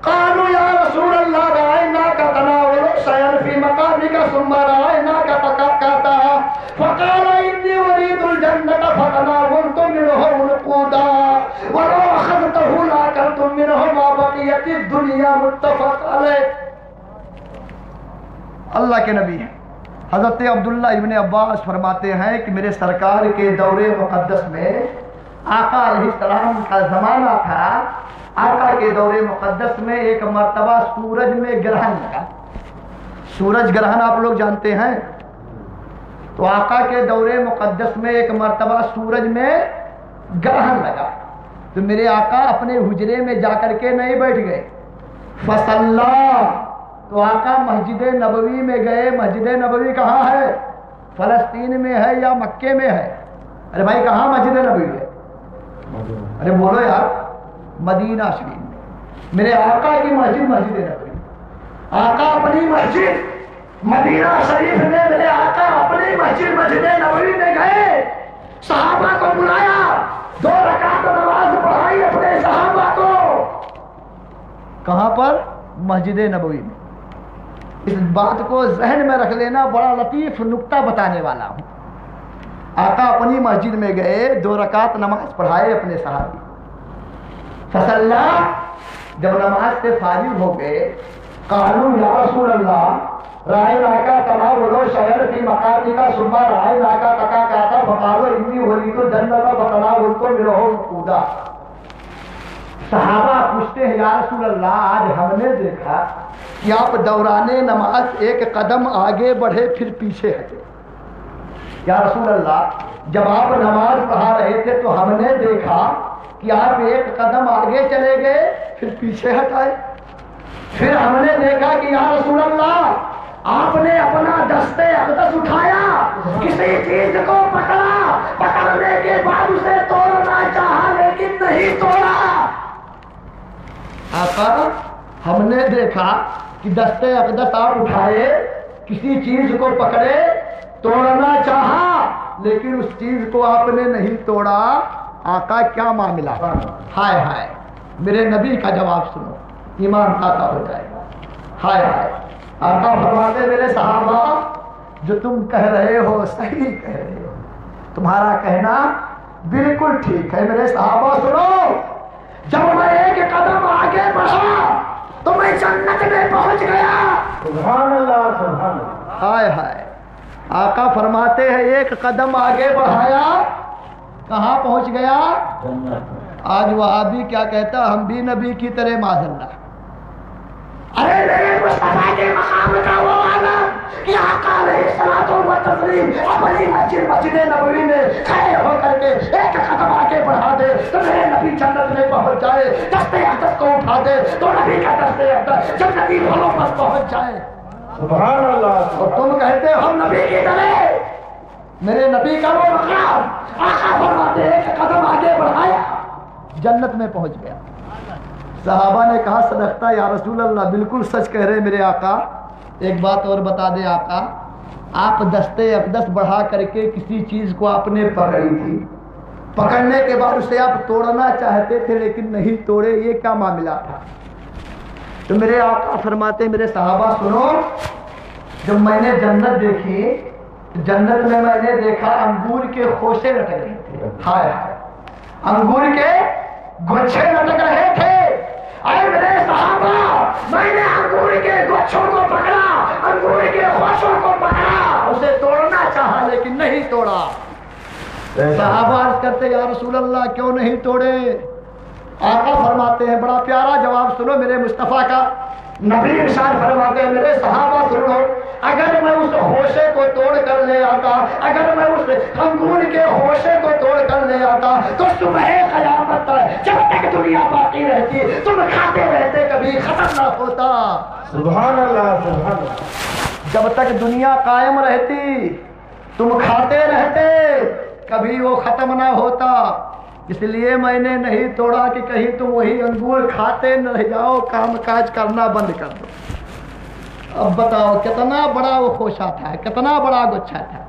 قالوا يا رسول الله رأيناك تناول شيئا في مقامك ثم رأيناك تكاكاتا فقال إني أريد الجنة فتناولت منه نقودا ولو أخذته لأكلت منه ما بقيت الدنيا متفق عليه۔ اللہ کے نبی ہیں حضرت عبداللہ ابن عباس فرماتے ہیں کہ میرے سرکار کے دور مقدس میں آقا علیہ السلام کا زمانہ تھا، آقا کے دور مقدس میں ایک مرتبہ سورج میں گرہن لگا۔ سورج گرہن آپ لوگ جانتے ہیں، تو آقا کے دور مقدس میں ایک مرتبہ سورج میں گرہن لگا، تو میرے آقا اپنے حجرے میں جا کر کے نہیں بیٹھ گئے، فصلی، تو آقا مسجد نبوی میں گئے۔ مسجد نبوی کہاں ہے؟ فلسطین میں ہے یا مکے میں ہے؟ ارے بھائی کہاں مسجد نبوی ہے؟ ارے بولو یار، مدینہ شریف میں میرے آقا کی مسجد مسجد نبوی، آقا اپنی مسجد مدینہ شریف میں، میرے آقا اپنی مسجد مسجد نبوی میں گئے، صحابہ کو بلایا، 2 رکعت نماز پڑھائی اپنے صحابہ کو۔ کہاں پر؟ مسجد نبوی میں۔ اس بات کو ذہن میں رکھ لینا، بڑا لطیف نکتہ بتانے والا ہوں۔ آقا اپنی مسجد میں گئے، 2 رکعت نماز پڑھائے اپنے صحابی، فصلی، جب نماز سے فارغ ہو گئے، قالوا یا رسول اللہ رأيناك تناول شيئا في مقامك ثم رأيناك تكاكاتا فقالوا إني أريد الجنة فتناولت منه نقودا۔ صحابہ پوچھتے ہیں یا رسول اللہ آج ہم نے دیکھا کہ آپ دوران نماز ایک قدم آگے بڑھے پھر پیچھے ہٹے۔ یا رسول اللہ جب آپ نماز پڑھا رہے تھے تو ہم نے دیکھا کہ آپ ایک قدم آگے چلے گئے پھر پیچھے ہٹائے، پھر ہم نے دیکھا کہ یا رسول اللہ آپ نے اپنا دستے اقدس اٹھایا، کسی چیز کو پکڑا، پکڑنے کے بعد اسے توڑنا چاہا لیکن نہیں توڑا۔ آقا ہم نے دیکھا کہ دستے اقدس آپ اٹھائے، کسی چیز کو پکڑے، توڑنا چاہا لیکن اس چیز کو آپ نے نہیں توڑا، آقا کیا معاملہ؟ ہائے ہائے، میرے نبی کا جواب سنو، ایمان تازہ ہو جائے گا۔ ہائے ہائے، آقا فرماتے میرے صحابہ جو تم کہہ رہے ہو صحیح کہہ رہے ہو، تمہارا کہنا بالکل ٹھیک ہے۔ میرے صحابہ سنو، جب میں ایک قدم آگے بڑھا تو میں جنت میں پہنچ گیا۔ سبحان اللہ سبحان اللہ۔ ہائے ہائے، آقا فرماتے ہیں ایک قدم آگے بڑھایا، کہاں پہنچ گیا؟ جنت۔ آج وہابی کیا کہتا، ہم بھی نبی کی طرح معاذ اللہ۔ ارے میرے مصطفیٰ کے مقام کا وہ عالم کہ آقا علیہ الصلوۃ والتسلیم اپنی مسجد نبوی میں کھڑے ہو کر کے ایک قدم آگے بڑھا دے تو میرے نبی جنت میں پہنچ جائے، دستے اقدس کو اٹھا دے تو نبی کا دستے اقدس جنتی والوں پر پہنچ جائے۔ سبحان اللہ۔ اور تم کہتے ہو ہم نبی کی طرح، میرے نبی کا وہ مقام، آقا فرماتے ایک قدم آگے بڑھایا جنت میں پہنچ گیا۔ صحابہ نے کہا صدقتا یا رسول اللہ، بالکل سچ کہہ رہے میرے آقا۔ ایک بات اور بتا دیں آقا، آپ دستے اقدس بڑھا کر کے کسی چیز کو آپ نے پکڑی تھی، پکڑنے کے بعد اسے آپ توڑنا چاہتے تھے لیکن نہیں توڑے، یہ کیا معاملہ تھا؟ تو میرے آقا فرماتے میرے صحابہ سنو، جب میں نے جنت دیکھی، جنت میں نے دیکھا انگور کے خوشے لٹک رہے تھے، ہائے ہائے، انگور کے گچھے لٹک رہے تھے۔ اے میرے صحابہ، میں نے انگور کے گچھوں کو پکڑا، انگور کے خوشوں کو پکڑا، اسے توڑنا چاہا لیکن نہیں توڑا۔ صحابہ عرض کرتے یا رسول اللہ کیوں نہیں توڑے؟ آقا فرماتے ہیں بڑا پیارا جواب سنو میرے مصطفیٰ کا۔ نبی ارشاد فرماتے ہیں میرے صحابہ سنو، اگر میں اس ہوشے کو توڑ کر لے آتا، اگر میں اس انگور کے ہوشے کو توڑ کر لے آتا تو صبح قیامت تک جب تک دنیا دنیا باقی رہتی، تم کھاتے رہتے کبھی ختم نہ ہوتا۔ سبحان اللہ سبحان اللہ۔ جب تک دنیا قائم رہتی تم کھاتے رہتے کبھی وہ ختم نہ ہوتا۔ اس لیے میں نے نہیں توڑا کہ کہیں تم وہی انگور کھاتے نہ رہ جاؤ، کام کاج کرنا بند کر دو۔ اب بتاؤ کتنا بڑا وہ خوشہ تھا، کتنا بڑا گچھا تھا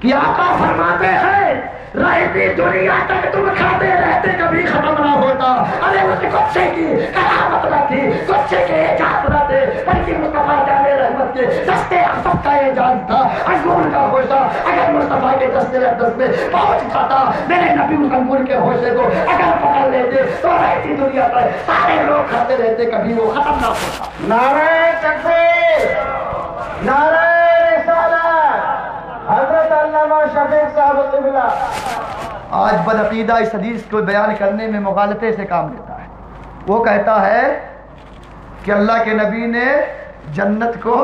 کہ آقا فرماتے ہیں رہتی دنیا تک تم کھاتے رہتے کبھی ختم نہ ہوتا۔ ارے اس گچھے کی کرامت نہ تھی، گچھے کے اعجاز نہ تھے، بلکہ مصطفیٰ جان رحمت کے دستے اقدس کا اعجاز تھا۔ انگور کا ہوشہ اگر مصطفیٰ کے دستے اقدس میں پہنچ جاتا، میرے نبی اس انگور کے ہوشے کو اگر پکڑ لیتے تو رہتی دنیا پر سارے لوگ کھاتے رہتے کبھی وہ ختم نہ ہوتا۔ نعرہ تکبیر، نعرہ رسالت، حضرت علامہ شفیق صاحب القبلہ۔ آج بدعقیدہ اس حدیث کو بیان کرنے میں مغالطے سے کام لیتا ہے۔ وہ کہتا ہے کہ اللہ کے نبی نے جنت کو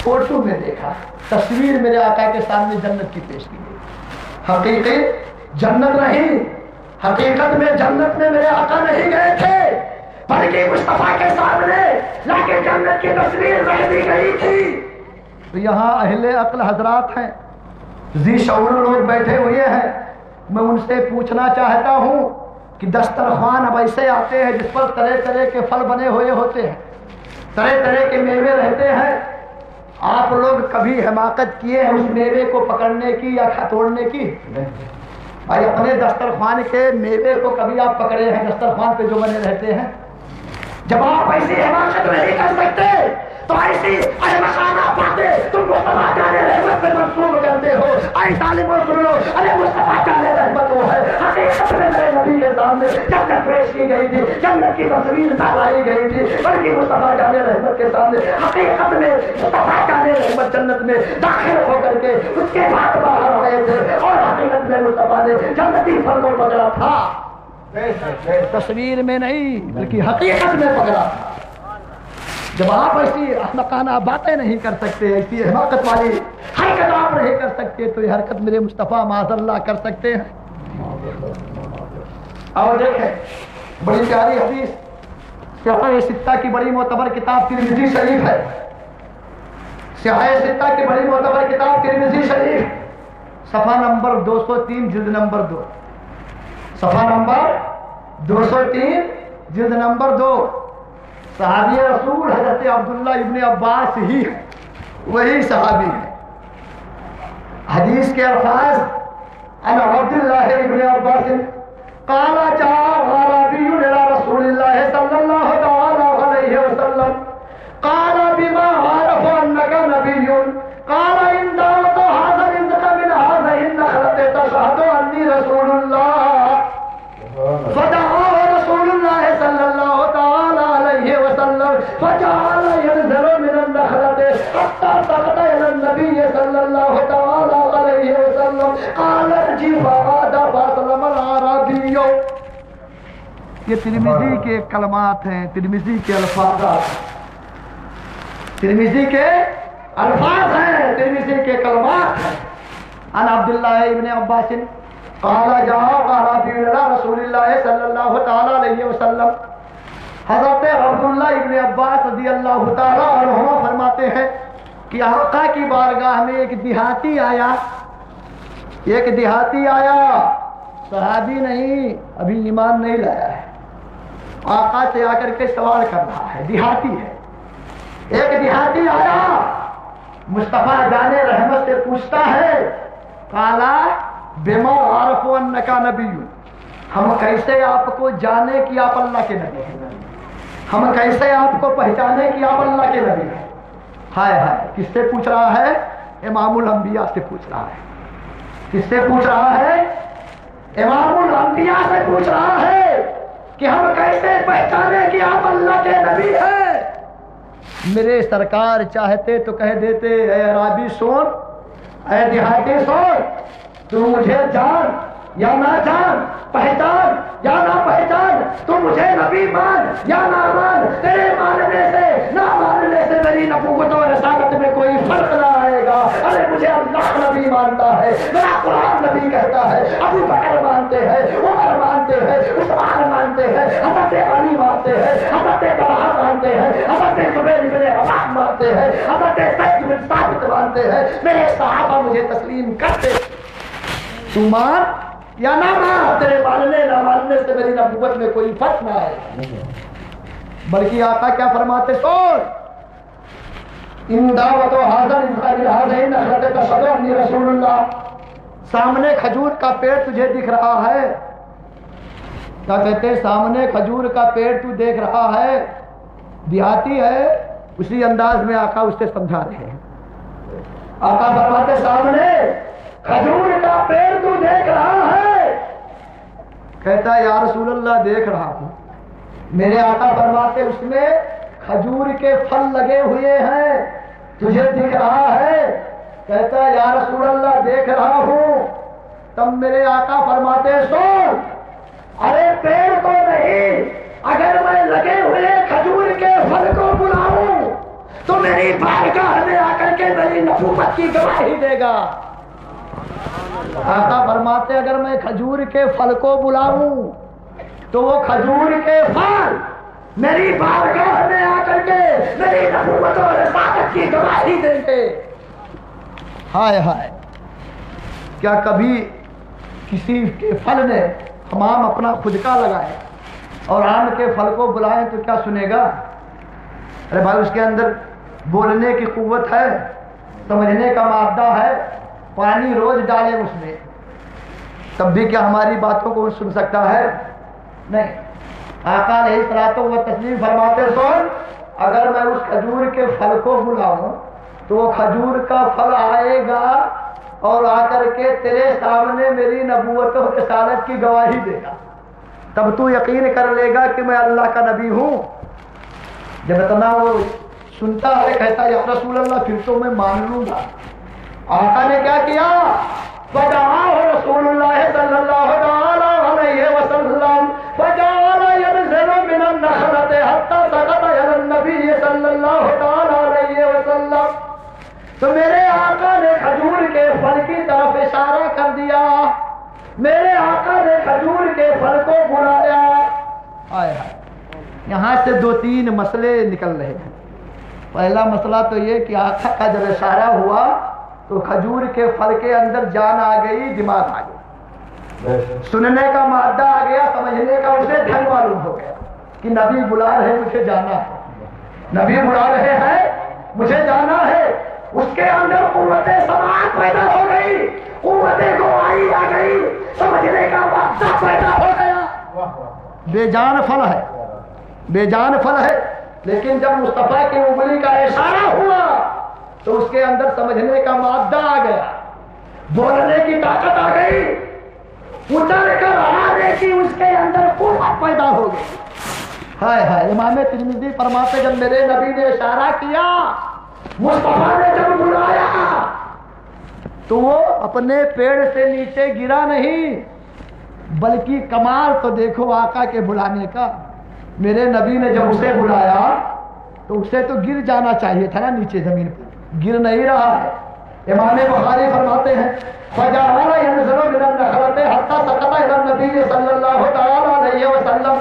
فوٹو میں دیکھا، تصویر میرے آقا کے سامنے جنت کی پیش کی گئی۔ حقیقی جنت نہیں، حقیقت میں جنت میں میرے آقا نہیں گئے تھے، بلکہ مصطفیٰ کے سامنے لیکن جنت کی تصویر رہ دی گئی تھی۔ تو یہاں اہل عقل حضرات ہیں، ذی شعور لوگ بیٹھے ہوئے ہیں، میں ان سے پوچھنا چاہتا ہوں کہ دسترخوان اب ایسے آتے ہیں جس پر طرح طرح کے پھل بنے ہوئے ہوتے ہیں، طرح طرح کے میوے رہتے ہیں، آپ لوگ کبھی حماقت کیے ہیں اس میوے کو پکڑنے کی یا توڑنے کی؟ بھائی اپنے دسترخوان کے میوے کو کبھی آپ پکڑے ہیں دسترخوان پہ جو بنے رہتے ہیں؟ جب آپ ایسی حماقت نہیں کر سکتے تو ایسی احمقانہ باتیں تم مصطفیٰ جان رحمت سے منسوب کرتے ہو۔ اے ظالموں سن لو، ارے مصطفیٰ جان رحمت وہ ہے حقیقت میں میرے نبی کے سامنے جنت پیش کی گئی تھی، جنت کی تصویر لائی گئی تھی، بلکہ مصطفیٰ جان رحمت کے سامنے حقیقت میں مصطفیٰ جان رحمت جنت میں داخل ہو کر کے اس کے بعد باہر آئے تھے اور حقیقت میں مصطفیٰ نے جنتی پھل کو پکڑا تھا، تصویر میں نہیں بلکہ حقیقت میں پکڑا تھا۔ جب آپ ایسی احمقانہ باتیں نہیں کر سکتے، ایسی حماقت والی حرکت آپ نہیں کر سکتے، تو یہ حرکت میرے مصطفیٰ معاذ اللہ کر سکتے ہیں؟ اور دیکھیں بڑی پیاری حدیث، سیاح ستہ کی بڑی معتبر کتاب ترمذی شریف ہے، سیاح ستہ کی بڑی معتبر کتاب ترمذی شریف، صفحہ نمبر 203 جلد نمبر 2، صفحہ نمبر 203 جلد نمبر 2۔ صحابی رسول حضرت عبداللہ ابن عباس ہی وہی صحابی ہے۔ حدیث کے الفاظ ان عبداللہ ابن عباس قال جاء اعرابی الى رسول اللہ صلی اللہ تعالی علیہ وسلم قال بما عرف انك نبی قال ان دعوت هذا الرزق من هذه النخلة تشهد انی رسول اللہ فدعا رسول اللہ صلی اللہ تعالی علیہ وسلم فجعل ينزل من النخلة حتى سقط الى النبي صلی اللہ تعالی علیہ وسلم قال ارجع فعاد فاسلم العربی۔ یہ ترمذی کے کلمات ہیں، ترمذی کے الفاظ، ترمذی کے الفاظ ہیں، ترمذی کے کلمات ہیں۔ عن عبداللہ ابن عباس قال جاء اعرابی الى رسول اللہ صلی اللہ تعالی علیہ وسلم، حضرت عبداللہ ابن عباس رضی اللہ تعالی عنہما فرماتے ہیں کہ آقا کی بارگاہ میں ایک دیہاتی آیا، ایک دیہاتی آیا، صحابی نہیں، ابھی ایمان نہیں لایا ہے، آقا سے آ کر کے سوال کر رہا ہے، دیہاتی ہے، ایک دیہاتی آیا مصطفیٰ جان رحمت سے پوچھتا ہے قالا بما عرف انک نبی، ہم کیسے آپ کو جانے کہ آپ اللہ کے نبی ہیں، ہم کیسے آپ کو پہچانے کہ آپ اللہ کے نبی ہیں؟ ہائے ہائے، کس سے پوچھ رہا ہے؟ امام الانبیاء سے پوچھ رہا ہے۔ کس سے پوچھ رہا ہے؟ امام الانبیاء سے پوچھ رہا ہے کہ ہم کیسے پہچانے کہ آپ اللہ کے نبی ہیں؟ میرے سرکار چاہتے تو کہہ دیتے اے عربی سن، اے دیہاتی سن، تو مجھے جان یا نہ جان، پہچان یا نہ پہچان، تو مجھے نبی مان یا نہ مان، تیرے ماننے سے نہ ماننے سے میری نبوت و رسالت میں کوئی فرق نہ آئے گا۔ ارے مجھے اللہ نبی مانتا ہے، میرا قرآن نبی کہتا ہے، ابو بکر مانتے ہیں، عمر مانتے مانتے ہیں, عثمان مانتے ہیں, حضرت علی مانتے ہیں, حضرت طلحہ مانتے ہیں, حضرت زبیر بن عوام مانتے ہیں, حضرت زید بن ثابت مانتے ہیں, میرے صحابہ مجھے تسلیم کرتے. تو مان یا نہ مان, تیرے ماننے نہ ماننے سے میری نبوت میں کوئی فرق نہ ہے. بلکہ آقا کیا فرماتے سن, ان دعوت و حاضر حاضرین حضرت تشہد انی رسول اللہ. سامنے کھجور کا پیڑ تجھے دکھ رہا ہے, کیا کہتے ہیں, سامنے کھجور کا پیڑ تو دیکھ رہا ہے, دیہاتی ہے, اسی انداز میں آقا اس سے سمجھا رہے ہیں. آقا فرماتے سامنے کھجور کا پیڑ تو دیکھ رہا ہے, کہتا ہے یا رسول اللہ دیکھ رہا ہوں. میرے آقا فرماتے اس میں کھجور کے پھل لگے ہوئے ہیں, تجھے دکھ رہا ہے, کہتا ہے یا رسول اللہ دیکھ رہا ہوں. تب میرے آقا فرماتے سن, ارے پیڑ کو نہیں, اگر میں لگے ہوئے کھجور کے پھل کو بلاؤں تو میری بارگاہ میں آ کر کے میری نبوت کی گواہی دے گا. آقا فرماتے اگر میں کھجور کے پھل کو بلاؤں تو وہ کھجور کے پھل میری بارگاہ میں آ کر کے میری نبوت اور رسالت کی گواہی دیں گے. ہائے ہائے, کیا کبھی کسی کے پھل نے حمام اپنا خود کا لگائے اور آم کے پھل کو بلائیں تو کیا سنے گا؟ ارے بھائی اس کے اندر بولنے کی قوت ہے, سمجھنے کا مادہ ہے, پانی روز ڈالے اس میں, تب بھی کیا ہماری باتوں کو سن سکتا ہے؟ نہیں. آقا علیہ الصلوۃ والتسلیم فرماتے سن, اگر میں اس کھجور کے پھل کو بلاؤں تو وہ کھجور کا پھل آئے گا اور آ کر کے تیرے سامنے میری نبوت و رسالت کی گواہی دے گا. تب تو یقین کر لے گا کہ میں اللہ کا نبی ہوں. جب اتنا وہ سنتا ہے کہتا ہے یا رسول اللہ پھر تو میں مان لوں گا. آقا نے کیا کیا, فدعاه رسول اللہ صلی اللہ علیہ وسلم فجعل ينزل من النخلة حتى سقط على النبي صلی اللہ علیہ وسلم. تو میرے آقا نے کھجور کے پھل کی طرف اشارہ کر دیا, میرے آقا نے کھجور کے پھل کو بلایا. یہاں سے دو تین مسئلے نکل رہے ہیں. پہلا مسئلہ تو یہ کہ آقا کا جب اشارہ ہوا تو کھجور کے پھل کے اندر جان آ گئی, دماغ آ گئی, سننے کا مادہ آ گیا, سمجھنے کا اسے ڈھنگ معلوم ہو گیا کہ نبی بلا رہے مجھے جانا ہے, نبی بلا رہے ہیں مجھے جانا ہے. اس کے اندر قوت سماعت پیدا ہو گئی, قوت گواہی آ گئی, سمجھنے کا مادہ پیدا ہو گیا. بے جان پھل ہے, بے جان پھل ہے, لیکن جب مصطفیٰ کی انگلی کا اشارہ ہوا تو اس کے اندر سمجھنے کا مادہ آ گیا, بولنے کی طاقت آ گئی, اتر کر آنے کی اس کے اندر قوت پیدا ہو گئی. ہائے ہائے, امام ترمذی فرماتے جب میرے نبی نے اشارہ کیا, مصطفیٰ نے جب بلایا تو وہ اپنے پیڑ سے نیچے گرا نہیں, بلکہ کمال تو دیکھو آقا کے بلانے کا. میرے نبی نے جب اسے بلایا تو اسے تو گر جانا چاہیے تھا نا نیچے زمین پر, گر نہیں رہا ہے. امام بخاری فرماتے ہیں فجعل ينزل من النخلة حتى سقط على النبي صلی اللہ علیہ وسلم.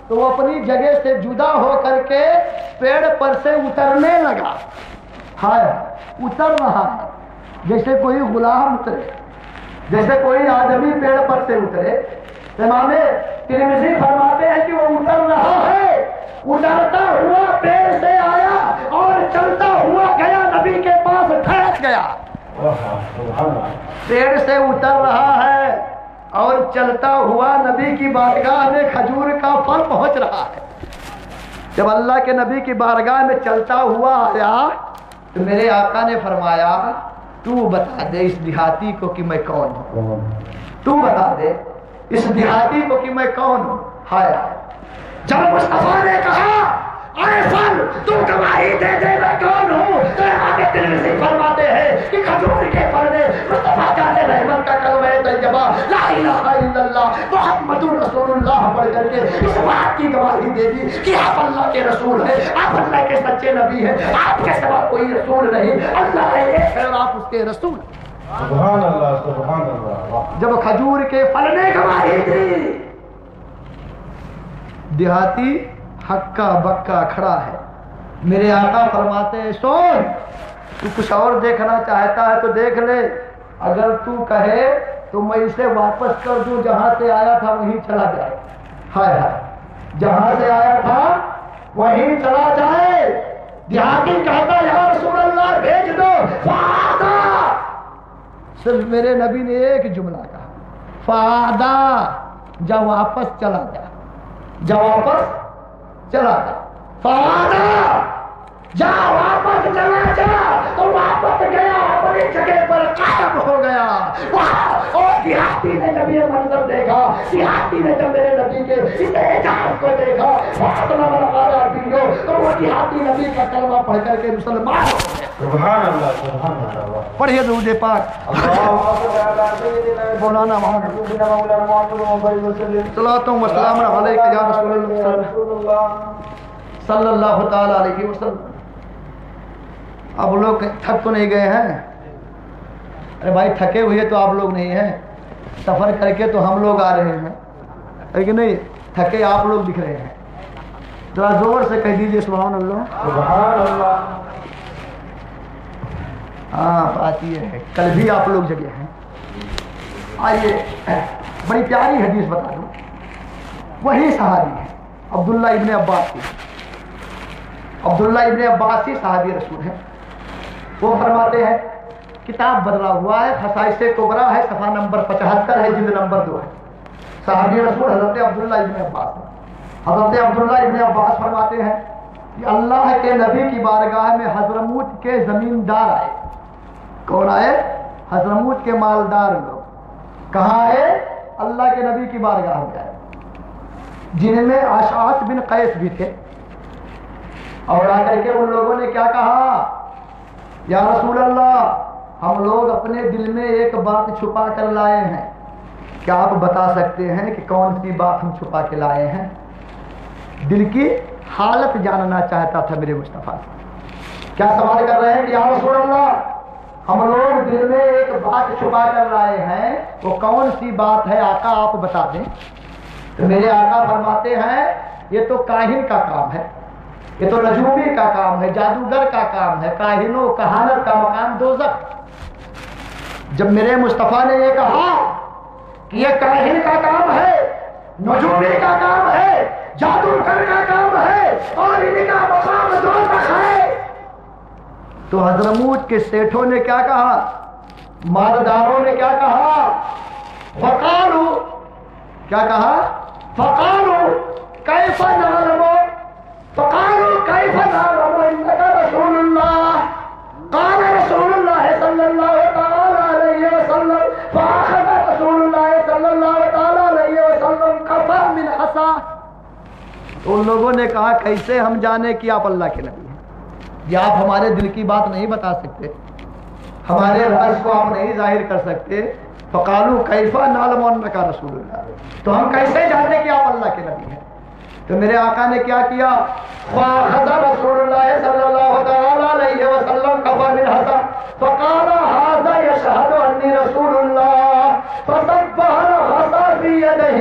تو وہ اپنی جگہ سے جدا ہو کر کے پیڑ پر سے اترنے لگا. ہائے, اتر رہا ہے جیسے کوئی غلام اترے, جیسے کوئی آدمی پیڑ پر سے اترے. امام ترمذی فرماتے ہیں کہ وہ اتر رہا ہے, اترتا ہوا پیڑ سے آیا اور چلتا ہوا گیا, نبی کے پاس ٹھہر گیا. پیڑ سے اتر رہا ہے اور چلتا ہوا نبی کی بارگاہ میں کھجور کا پھل پہنچ رہا ہے. جب اللہ کے نبی کی بارگاہ میں چلتا ہوا آیا تو میرے آقا نے فرمایا تو بتا دے اس دیہاتی کو کہ میں کون ہوں, تو بتا دے اس دیہاتی کو کہ میں کون ہوں. ہائے, جب مصطفیٰ نے کہا اے فل تو گواہی دے دے میں کون ہوں, تو امام ترمذی فرماتے ہیں کہ کھجور کے پھل نے مصطفیٰ جان رحمت کا کلمہ طیبہ لا الہ الا اللہ محمد رسول اللہ پڑھ کر کے اس بات کی گواہی دے دی کہ آپ اللہ کے رسول ہیں, آپ اللہ کے سچے نبی ہیں, آپ کے سوا کوئی رسول نہیں, اللہ ایک ہے اور آپ اس کے رسول. سبحان اللہ, سبحان اللہ. جب کھجور کے پھل نے گواہی دی دیہاتی ہکا بکا کھڑا ہے. میرے آقا فرماتے ہیں سن، تو کچھ اور دیکھنا چاہتا ہے تو دیکھ لے، اگر تو کہے تو میں اسے واپس کر دوں، جہاں سے آیا تھا وہیں چلا جائے. ہائے ہائے، جہاں سے آیا تھا وہیں چلا جائے. دیہاتی کہتا یا رسول اللہ بھیج دو. فعادا، صرف میرے نبی نے ایک جملہ کہا، فعادا، جا واپس چلا جا، جا واپس چلا جا. فعادا، جا واپس چلا جا. تو واپس گیا، اپنی جگہ پر قائم ہو گیا. اور دیہاتی نے جب یہ منظر دیکھا، دیہاتی نے جب میرے نبی کے اس اعجاز کو دیکھا، تو وہ دیہاتی نبی کا کلمہ پڑھ کر کے مسلمان ہو گئے. سبحان اللہ، سبحان اللہ. پڑھیے درود پاک. مولانا محمد صلاۃ و سلام علیک یا رسول اللہ صلی اللہ تعالی علیہ وسلم. اب لوگ تھک تو نہیں گئے ہیں؟ ارے بھائی تھکے ہوئے تو آپ لوگ نہیں ہیں، سفر کر کے تو ہم لوگ آ رہے ہیں، لیکن نہیں تھکے آپ لوگ دکھ رہے ہیں. ذرا زور سے کہہ دیجیے سبحان اللہ. سبحان اللہ. ہاں بات یہ ہے، کل بھی آپ لوگ جگہ ہیں. آئیے بڑی پیاری حدیث بتا دوں. وہی صحابی ہے عبداللہ ابن عباس کی. عبداللہ ابن عباس ہی صحابی رسول ہے. وہ فرماتے ہیں کتاب بدلا ہوا ہے، خصائص کبریٰ ہے، صفحہ نمبر 75 ہے، جلد نمبر 2 ہے. صحابی رسول حضرت عبداللہ ابن عباس. حضرت عبداللہ ابن عباس فرماتے ہیں کہ اللہ کے نبی کی بارگاہ میں حضرموت کے زمیندار آئے. کون آئے؟ حضرموت کے مالدار لوگ. کہاں آئے؟ اللہ کے نبی کی بارگاہ میں آئے، جن میں اشعث بن قیس بھی تھے. اور آ کر کے ان لوگوں نے کیا کہا؟ یا رسول اللہ، ہم لوگ اپنے دل میں ایک بات چھپا کر لائے ہیں، کیا آپ بتا سکتے ہیں کہ کون سی بات ہم چھپا کے لائے ہیں؟ دل کی حالت جاننا چاہتا تھا میرے مصطفیٰ. کیا سوال کر رہے ہیں کہ یا رسول اللہ ہم لوگ دل میں ایک بات چھپا کر لائے ہیں، وہ کون سی بات ہے آقا آپ بتا دیں. تو میرے آقا فرماتے ہیں یہ تو کاہن کا کام ہے، یہ تو نجومی کا کام ہے، جادوگر کا کام ہے، کاہن و کہانت کا مقام دوزخ. جب میرے مصطفیٰ نے یہ کہا کہ یہ کاہن کا کام ہے، نجومی کا کام ہے، جادوگر کا کام ہے اور ان کا مقام دوزخ ہے، تو حضرموت کے سیٹھوں نے کیا کہا؟ مالداروں نے کیا کہا؟ فقالوا، کیا کہا؟ فقالوا کیف نعلم، فقالوا کیف نعلم انک رسول اللہ. قال رسول اللہ صلی اللہ تعالی علیہ وسلم فاخذ رسول اللہ صلی اللہ تعالی علیہ وسلم کفا من حصا. ان لوگوں نے کہا کیسے ہم جانے کہ آپ اللہ کے نبی ہیں؟ یا آپ ہمارے دل کی بات نہیں بتا سکتے، ہمارے راز کو آپ نہیں ظاہر کر سکتے. فقالوا کیف نعلم انک رسول اللہ، تو ہم کیسے جانتے کہ آپ اللہ کے نبی ہیں؟ تو میرے آقا نے کیا کیا؟ فاخذ رسول اللہ صلی اللہ تعالی علیہ وسلم کفا من حصا فقال هذا يشهد انی رسول اللہ فصبح الحصا في يده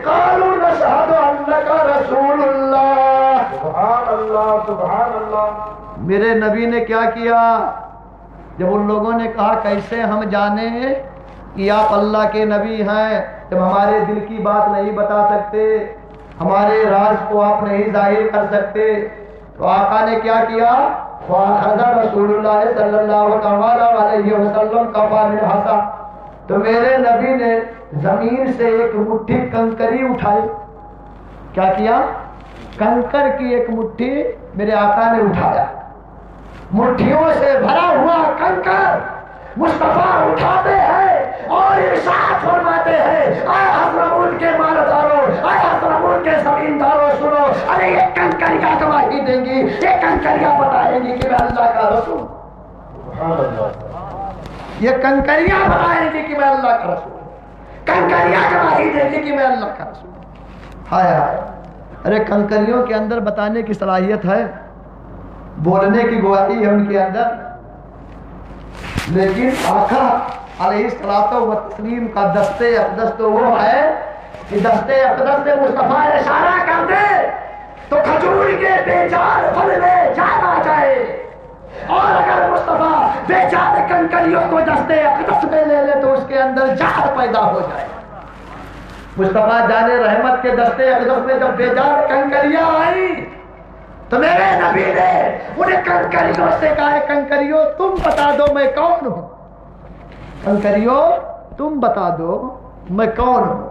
قالوا نشهد انک رسول اللہ. سبحان اللہ، سبحان اللہ. میرے نبی نے کیا کیا؟ جب ان لوگوں نے کہا کیسے ہم جانیں کہ آپ اللہ کے نبی ہیں، جب ہمارے دل کی بات نہیں بتا سکتے، ہمارے راز کو آپ نہیں ظاہر کر سکتے، تو آقا نے کیا کیا؟ فاخذ رسول اللہ صلی اللہ تعالی علیہ وسلم کفا من حصا. تو میرے نبی نے زمین سے ایک مٹھی کنکری اٹھائی. کیا کیا؟ کنکر کی ایک مٹھی میرے آقا نے اٹھایا. مٹھیوں سے بھرا ہوا کنکر مصطفیٰ اٹھاتے ہیں اور ارشاد فرماتے ہیں اے حضرموت کے مالداروں، اے حضرموت کے زمینداروں سنو، ارے یہ کنکریاں گواہی دیں گی، یہ کنکریاں بتائیں گی کہ میں اللہ کا رسول. سبحان اللہ. یہ کنکریاں بتائیں گی کہ میں اللہ کا رسول، کنکریاں گواہی دیں گی کہ میں اللہ کا رسول. ہائے ہائے، ارے کنکریوں کے اندر بتانے کی صلاحیت ہے، بولنے کی گواہی ہے ان کے اندر، لیکن آقا علیہ الصلوۃ والتسلیم کا دستے اقدس تو وہ ہے کہ دستے اقدس سے مصطفیٰ اشارہ کر دے تو کھجور کے بے جان پھل میں جان آ جائے، اور اگر مصطفیٰ بے جان کنکریوں کو دستے اقدس میں لے لے تو اس کے اندر جان پیدا ہو جائے۔ مصطفیٰ جان رحمت کے دستے اقدس میں جب بے جان کنکریاں آئی تو میرے نبی نے انہیں کنکریوں سے کہا، کنکریوں تم بتا دو میں کون ہوں، کنکریوں تم بتا دو میں کون ہوں۔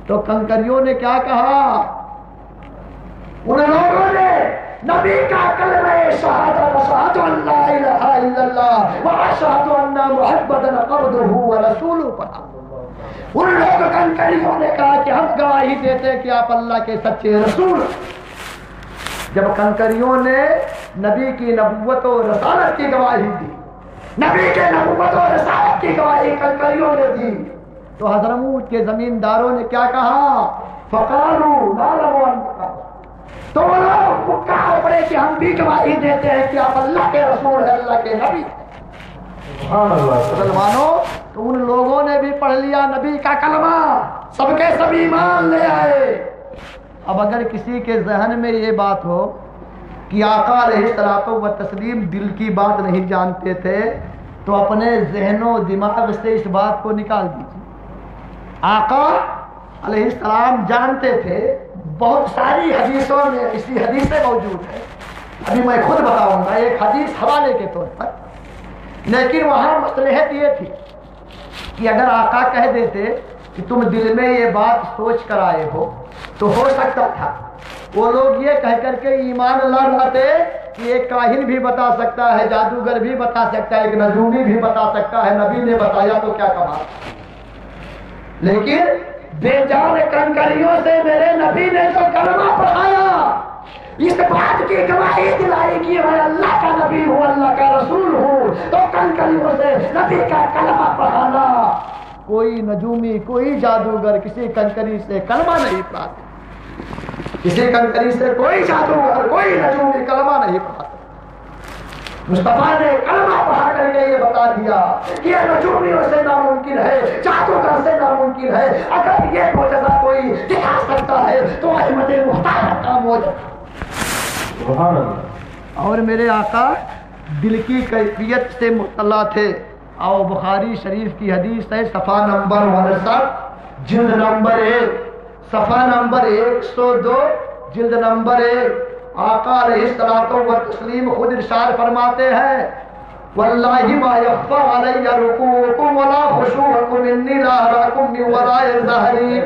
تو کنکریوں نے کیا کہا؟ ان لوگوں نے نبی کا کلمہ شہادت اشہد ان لا الہ الا اللہ و اشہد ان محمدًا عبدہ و رسولہ پڑھا۔ ان لوگ کنکریوں نے کہا کہ ہم گواہی دیتے کہ آپ اللہ کے سچے رسول۔ جب کنکریوں نے نبی کی نبوت و رسالت کی گواہی دی، نبی کے نبوت و رسالت کی گواہی کنکریوں نے دی، تو حضرموت کے زمینداروں نے کیا کہا؟ فقالوا نعلم انک، تو وہ لوگ پکار پڑے کہ ہم بھی گواہی دیتے ہیں کہ آپ اللہ کے رسول ہیں، اللہ کے نبی۔ مسلمانوں، تو ان لوگوں نے بھی پڑھ لیا نبی کا کلمہ، سب کے سب ایمان لے آئے۔ اب اگر کسی کے ذہن میں یہ بات ہو کہ آقا علیہ الصلوۃ والتسلیم دل کی بات نہیں جانتے تھے، تو اپنے ذہن و دماغ سے اس بات کو نکال دیجیے۔ آقا علیہ السلام جانتے تھے، بہت ساری حدیثوں میں اسی حدیثیں موجود ہے، ابھی میں خود بتاؤں گا ایک حدیث حوالے کے طور پر، لیکن وہاں مصلحت یہ تھی کہ اگر آقا کہہ دیتے کہ تم دل میں یہ بات سوچ کر آئے ہو سکتا تھا وہ لوگ یہ کہہ کر کے ایمان لا لاتے کہ ایک کاہن بھی بتا سکتا ہے، جادوگر بھی بتا سکتا ہے، ایک نجومی بھی بتا سکتا ہے، نبی نے بتایا تو کیا کمال۔ لیکن بے جان کنکریوں سے میرے نبی نے جو کلمہ پڑھایا، اس بات کی گواہی دلائی کہ میں اللہ کا نبی ہوں، اللہ کا رسول ہوں، تو کنکریوں سے نبی کا کلمہ پڑھانا، کوئی نجومی، کوئی جادوگر کسی کنکری سے کلمہ نہیں پڑھاتے، کسی کنکری سے کوئی جادوگر، کوئی نجومی کلمہ نہیں پڑھاتے۔ مصطفیٰ نے کلمہ پڑھا کر کے یہ بتا دیا کہ یہ نجومیوں سے ناممکن ہے، جادوگر سے ناممکن ہے، اگر یہ معجزہ کوئی دکھا سکتا ہے تو احمد مختار کا معجزہ۔ اور میرے آقا دل کی کیفیت سے مطلع تھے۔ اور بخاری شریف کی حدیث ہے، صفحہ نمبر 59 جلد نمبر 1، صفحہ نمبر 102 جلد نمبر 1، آقا علیہ الصلوۃ والتسلیم خود ارشاد فرماتے ہیں، واللہ ما یخفی علی رکوعکم ولا خشوعکم انی لا اراکم من وراء ظہری۔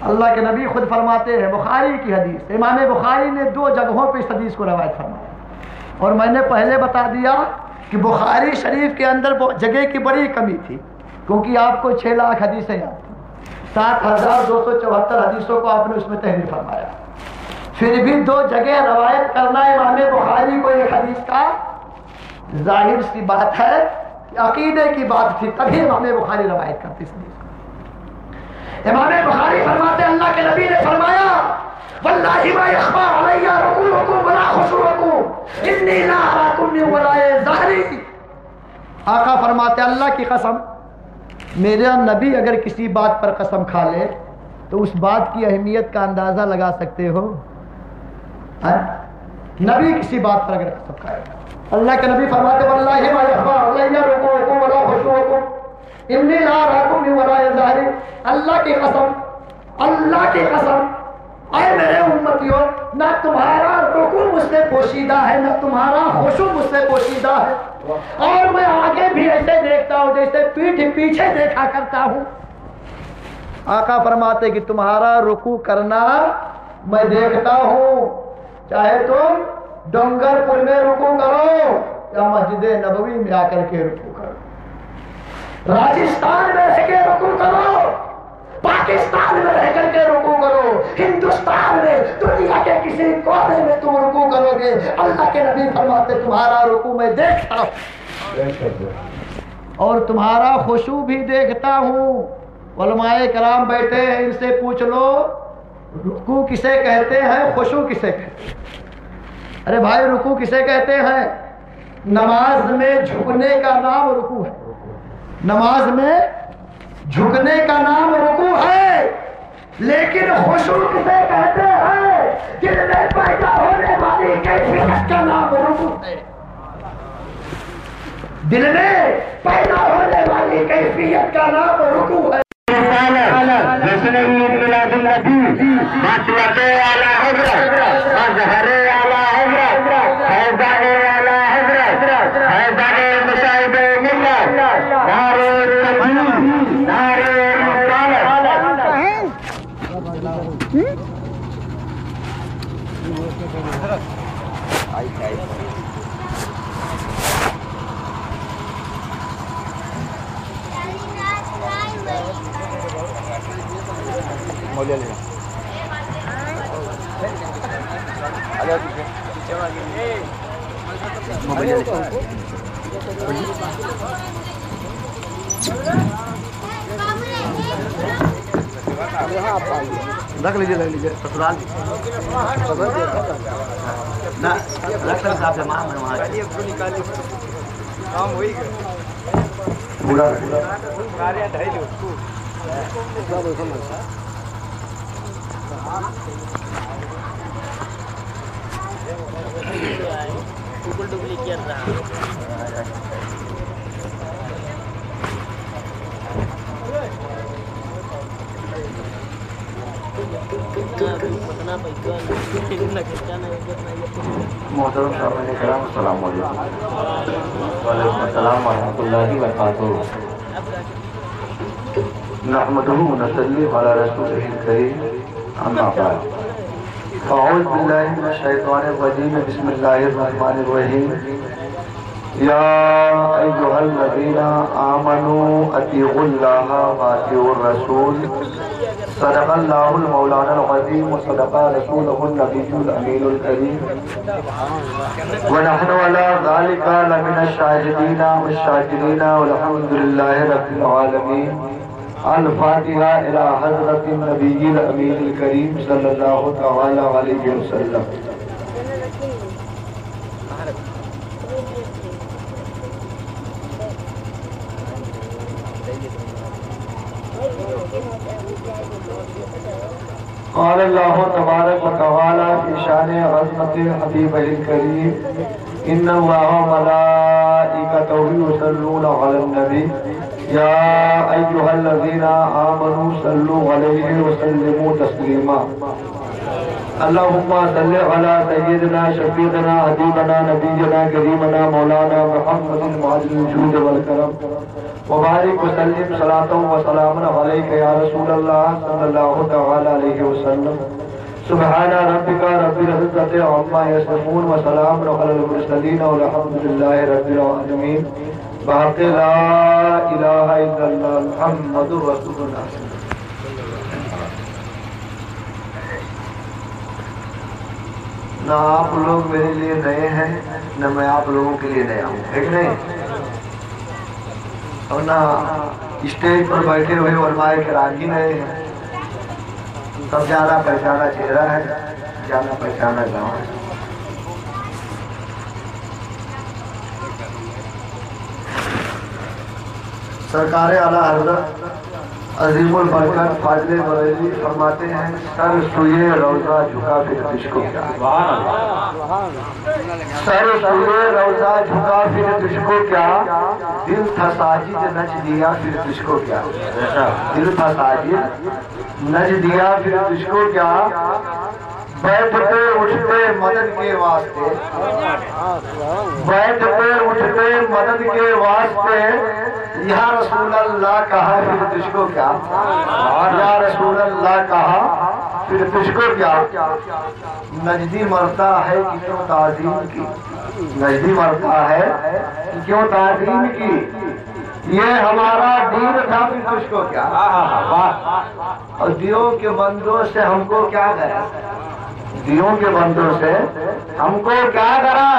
اللہ کے نبی خود فرماتے ہیں، بخاری کی حدیث، امام بخاری نے 2 جگہوں پہ اس حدیث کو روایت فرمایا، اور میں نے پہلے بتا دیا کہ بخاری شریف کے اندر جگہ کی بڑی کمی تھی، کیونکہ آپ کو 6 لاکھ حدیثیں یاد تھیں، 7274 حدیثوں کو آپ نے اس میں تحریر فرمایا، پھر بھی 2 جگہ روایت کرنا امام بخاری کو ایک حدیث کا ظاہر سی بات ہے کہ عقیدے کی بات تھی، تبھی امام بخاری روایت کرتے اس حدیث کو۔ امام بخاری فرماتے اللہ کے نبی نے فرمایا، واللہ ما یخفی علی رکوعکم ولا خشوعکم انی لا اراکم من وراء ظہری۔ آقا فرماتے اللہ کی قسم، میرا نبی اگر کسی بات پر قسم کھا لے تو اس بات کی اہمیت کا اندازہ لگا سکتے ہو؟ نبی کسی بات پر اگر قسم کھائے، اللہ کے نبی فرماتے واللہ ما یخفی علی رکوعکم ولا خشوعکم انی لا اراکم من وراء ظہری۔ اللہ کی قسم، اللہ کی قسم، اے میرے امتیوں، نہ تمہارا رکوع مجھ سے پوشیدہ ہے، نہ تمہارا خشوع مجھ سے پوشیدہ ہے، اور میں آگے بھی ایسے دیکھتا ہوں جیسے پیٹھ پیچھے دیکھا کرتا ہوں۔ آقا فرماتے کہ تمہارا رکوع کرنا میں دیکھتا ہوں، چاہے تم ڈونگر پور میں رکوع کرو یا مسجد نبوی میں آ کر کے رکوع کرو، راجستھان میں رہ کے رکوع کرو، پاکستان میں رہ کر کے رکوع کرو، ہندوستان میں، دنیا کے کسی کونے میں تم رکوع کرو گے، اللہ کے نبی فرماتے تمہارا رکوع میں دیکھتا ہوں اور تمہارا خشوع بھی دیکھتا ہوں۔ علماء کرام بیٹھے ہیں، ان سے پوچھ لو رکوع کسے کہتے ہیں، خشوع کسے کہتے ہیں؟ ارے بھائی رکوع کسے کہتے ہیں؟ نماز میں جھکنے کا نام رکوع ہے، نماز میں جھکنے کا نام رکوع لیکن خشوع کسے کہتے ہیں؟ جن میں پیدا ہونے والی کیفیت کا نام رکوع ہے. دل میں پیدا ہونے والی کیفیت کا نام رکوع ہے. رکھ لیجیے سسرال صاحب سے کام ہوئی پورا محترم صاحب کرام السلام علیکم. وعلیکم السلام ورحمۃ اللہ وبرکاتہ. نحمده ونصلي على رسوله الكريم اما بعد. اعوذ باللہ من الشیطان الرجیم. بسم اللہ الرحمن الرحیم. یا ایھا الذین آمنوا اطیعوا اللہ واطیعوا الرسول. صدق اللہ المولانا العظیم وصدق رسولہ النبی الامین الکریم. ونحن على ذلك لمن الشاہدین والشاکرین والحمد للہ رب العالمین. الفاتحہ الی حضرت النبی الامین الکریم صلی اللہ تعالی علیہ وسلم. قال اللہ تبارک و تعالی فی شان عظمت حبیبہ الکریم. ان اللہ ملائکتہ یصلون علی النبی یا ایھا الذین آمنوا صلوا علیہ وسلموا تسلیما. اللہم صل علی سیدنا شفیعنا حبیبنا نبینا کریمنا مولانا محمد معدن الجود والکرم. وبارک وسلم صلاۃ و سلام علیک یا رسول اللہ صلی اللہ تعالی علیہ وسلم. سبحان ربک رب العزۃ عما یصفون وسلام علی المرسلین والحمد للہ رب العالمین. بحق لا الہ الا اللہ محمد رسول اللہ. نہ آپ لوگ میرے لیے نئے ہیں نہ میں آپ لوگوں کے لیے نیا ہوں، ہے کہ نہیں؟ اور نہ اسٹیج پر بیٹھے ہوئے علماء کرام ہی نئے ہیں. سب جانا پہچانا چہرہ ہے، جانا پہچانا گاؤں ہے. سرکار اعلیٰ حضرت عظیم البرکت فاضل بریلوی فرماتے ہیں سر سوئے روضہ جھکا پھر تجھ کو کیا. سر سوئے روضہ جھکا پھر تجھ کو کیا. دل تھا ساجد نچ دیا پھر تجھ کو کیا. دل تھا ساجد نچ دیا پھر تجھ کو کیا. بیٹھتے اٹھتے مدد کے واسطے، بیٹھتے اٹھتے مدد کے واسطے یا رسول اللہ کہا پھر تجھ کو کیا. یا رسول اللہ کہا پھر تجھ کو کیا. نجدی مرتا ہے کہ کیوں تعظیم کی. نجدی مرتا ہے کہ کیوں تعظیم کی. یہ ہمارا دین تھا پھر تجھ کو کیا. اور دیوں کے بندوں سے ہم کو کیا کرے. دیوں کے بندوں سے ہم کو کیا کرا.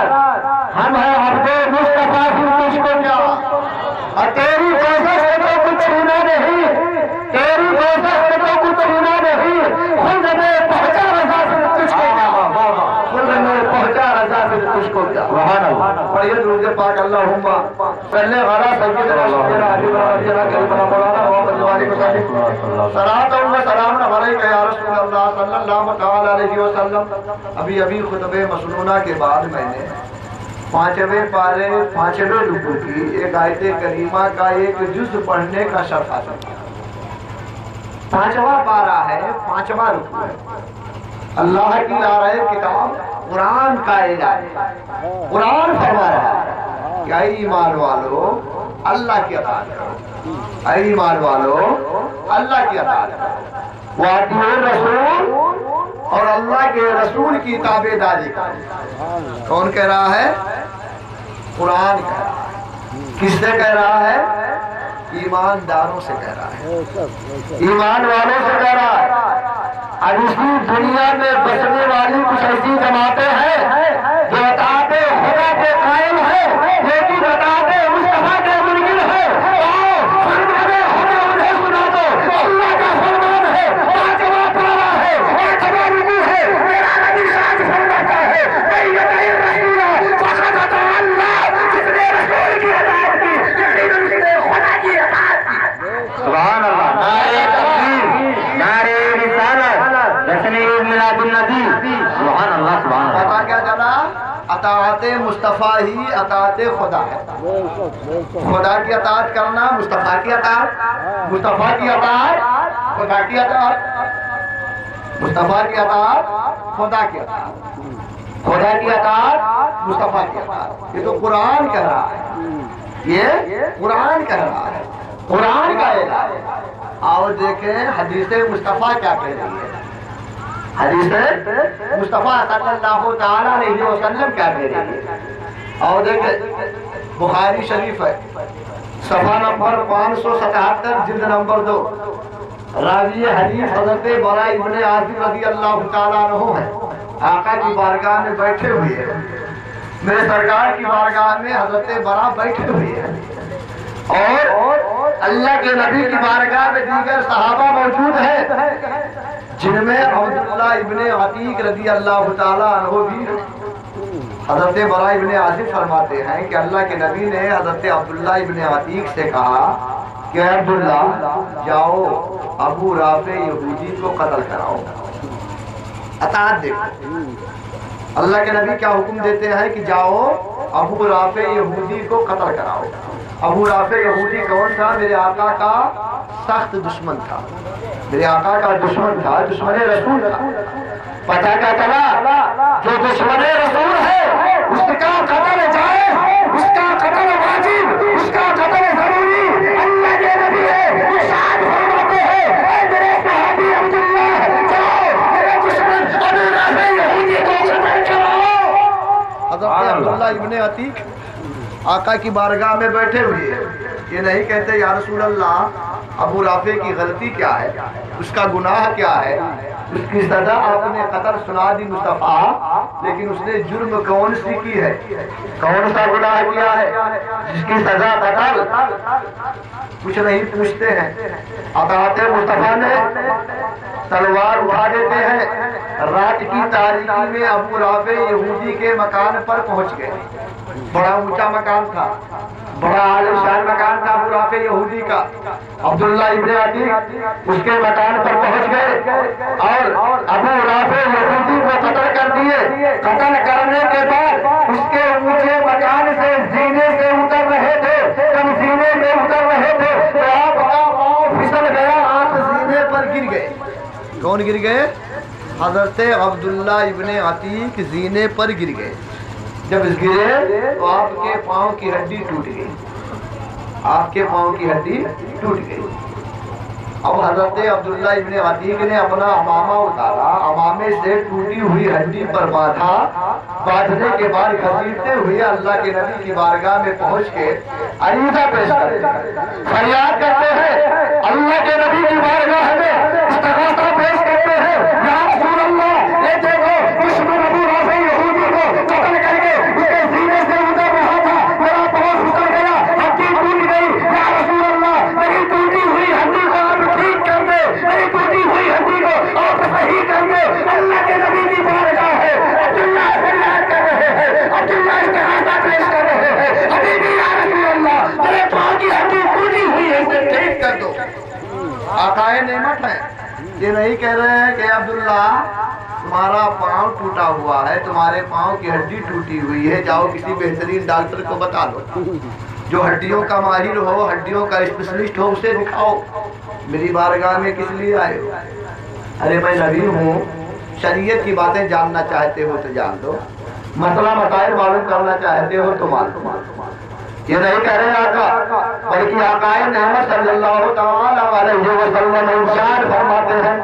ہم ہیں عبد مصطفیٰ پھر تجھ کو کیا. اور تیری کوشش سے تو کچھ چھونا نہیں. تیری کوشش سے تو کچھ چھونا نہیں. خود میں پہنچا رضا پھر تجھ کو کیا. خود میں پہنچا رضا پھر تجھ کو کیا. پڑھیے درود پاک اللہم صلی علی سیدنا محمد وعلی آلہ وصحبہ مولانا محمد وعلی وسلم. صلاۃ و سلام علیک یا رسول اللہ صلی اللہ تعالی علیہ وسلم. ابھی خطبہ مسنونہ کے بعد میں نے 5ویں پارے 5ویں رکوع کی ایک آیت کریمہ کا ایک جز پڑھنے کا شرف حاصل کیا. 5واں پارہ ہے، 5واں رکوع ہے. اللہ کی لارہ کتاب قرآن کا اعلان. قرآن فرما رہا ہے کہ اے ایمان والو اللہ کی اطاعت کرو. اے ایمان والو اللہ کی اطاعت کرو. وَأَطِیعُوا الرَّسُولَ، اور اللہ کے رسول کی تابعداری کرو. کون کہہ رہا ہے؟ قرآن کہہ رہا ہے. کس سے کہہ رہا ہے؟ ایمانداروں سے کہہ رہا ہے، ایمان والوں سے کہہ رہا ہے. اب اس کی دنیا میں بسنے والی کچھ ایسی جماعتیں ہیں جو اطاعت خدا کے قائم ہے لیکن اطاعت مصطفیٰ کے منکر ہے. فرمان خدا انہیں سنا دو. اللہ کا فرمان ہے، 5واں پارہ ہے، 8واں رکوع ہے. میرا نبی ساتھ فرماتا ہے من یطع الرسول فقد اطاع اللہ. جس نے رسول کی اطاعت کی یقیناً اس نے خدا کی اطاعت کی. سبحان اللہ. نعرہ تکبیر، نعرہ رسالت، میلاد النبی. سبحان اللہ سبحان اللہ. پتا کیا چلا؟ اطاعت مصطفیٰ ہی اطاعت خدا ہے. خدا کی اطاعت کرنا مصطفیٰ کی اطاعت، مصطفیٰ کی اطاعت خدا کی اطاعت، مصطفیٰ کی اطاعت خدا کی اطاعت، خدا کی اطاعت مصطفیٰ کی اطاعت. یہ تو قرآن کہہ رہا ہے، یہ قرآن کہہ رہا ہے، قرآن کا اعلان ہے. اور دیکھیں حدیث مصطفیٰ کیا کہہ رہی ہے. حدیث مصطفیٰ صلی اللہ تعالیٰ علیہ وسلم کیا کہہ رہی ہے. اور دیکھیں بخاری شریف ہے، صفحہ نمبر 577 جلد نمبر 2. راوی حدیث حضرت براء ابن عازب رضی اللہ تعالیٰ عنہ ہے. آقا کی بارگاہ میں بیٹھے ہوئے ہیں، میرے سرکار کی بارگاہ میں حضرت براء بیٹھے ہوئے ہیں اور اللہ کے نبی کی بارگاہ میں دیگر صحابہ موجود ہیں جن میں عبداللہ ابن عتیق رضی اللہ تعالیٰ عنہ بھی. حضرت براء ابن عازب فرماتے ہیں کہ اللہ کے نبی نے حضرت عبداللہ ابن عتیق سے کہا کہ عبداللہ جاؤ ابو رافع یہودی کو قتل کراؤ. اطاعت دیکھو، اللہ کے نبی کیا حکم دیتے ہیں کہ جاؤ ابو رافع یہودی کو قتل کراؤ. ابو رافع یہودی کون تھا؟ میرے آقا کا سخت دشمن تھا، میرے آقا کا دشمن تھا، دشمن رسول تھا. پتہ کیا چلا؟ جو دشمن رسول ہے اس کا قتل جائز، اس کا قتل واجب، اس کا قتل ضروری. اللہ کے نبی ہے ارشاد فرماتے ہیں اے میرے صحابی عبداللہ جاؤ میرے دشمن ابو رافع یہودی کو قتل کراؤ. حضرت عبداللہ ابن عتیق آقا کی بارگاہ میں بیٹھے ہوئے یہ نہیں کہتے یا رسول اللہ ابو رافع کی غلطی کیا ہے، اس کا گناہ کیا ہے، اس کی سزا آپ نے قتل سنا دی مصطفیٰ، لیکن اس نے جرم کون سی کی ہے، کون سا گناہ کیا ہے جس کی سزا قتل. کچھ نہیں پوچھتے ہیں. اطاعت مصطفیٰ نے تلوار اٹھا دیتے ہیں. رات کی تاریکی میں ابو رافع یہودی کے مکان پر پہنچ گئے. بڑا اونچا مکان تھا، بڑا عالیشان مکان تھا ابو رافع یہودی کا. عبداللہ ابن عتیق اس کے مکان پر پہنچ گئے اور ابو رافع یہودی کو قتل کر دیے. قتل کرنے کے بعد اس کے اونچے مکان سے زینے سے اتر رہے تھے، جب زینے سے اتر رہے تھے تو آپ کا پاؤں پھسل گیا، آپ زینے پر گر گئے. کون گر گئے؟ حضرت عبداللہ ابن عتیق زینے پر گر گئے. جب گرے تو آپ کے پاؤں کی ہڈی ٹوٹ گئی، آپ کے پاؤں کی ہڈی ٹوٹ گئی. اب حضرت عبداللہ ابن عتیق نے اپنا امامہ اتارا، امامے سے ٹوٹی ہوئی ہڈی پر باندھا. باندھنے کے بعد گھسیٹتے ہوئے اللہ کے نبی کی بارگاہ میں پہنچ کے عریضہ پیش کرتے، فریاد کرتے ہیں اللہ کے نبی کی بارگاہ میں استغاثہ پیش کرتے ہیں یا رسول اللہ یہ دیکھو دشمن ابو رافع یہودی کو قتل کر کے اس کے سینے سے اتر رہا تھا، میرا پاؤں اتر گیا، ہڈی ٹوٹ گئی. یا رسول اللہ میری ٹوٹی ہوئی ہڈی کو آپ ٹھیک کر دے، میری ٹوٹی ہوئی ہڈی کو آپ صحیح کر دے. اللہ کے نبی کی بارگاہ ہے، عبداللہ فریاد کر رہے ہیں، عبداللہ استغاثہ پیش کر رہے ہیں حبیبی یا رسول اللہ میرے پاؤں کی ہڈی ٹوٹی ہوئی ہے اسے ٹھیک کر دو. آقائے نعمت ہے، یہ نہیں کہہ رہے ہیں کہ عبداللہ تمہارا پاؤں ٹوٹا ہوا ہے، تمہارے پاؤں کی ہڈی ٹوٹی ہوئی ہے، جاؤ کسی بہترین ڈاکٹر کو بتا دو، جو ہڈیوں کا ماہر ہو، ہڈیوں کا اسپیشلسٹ ہو، اسے دکھاؤ، میری بارگاہ میں کس لیے آئے ہو؟ ارے میں نبی ہوں، شریعت کی باتیں جاننا چاہتے ہو تو جان دو، مسئلہ مسائل معلوم کرنا چاہتے ہو تو معلوم۔ یہ نہیں کہہ رہے آقا، بلکہ آقا نعمت صلی اللہ تعالیٰ علیہ وسلم ارشاد فرماتے ہیں،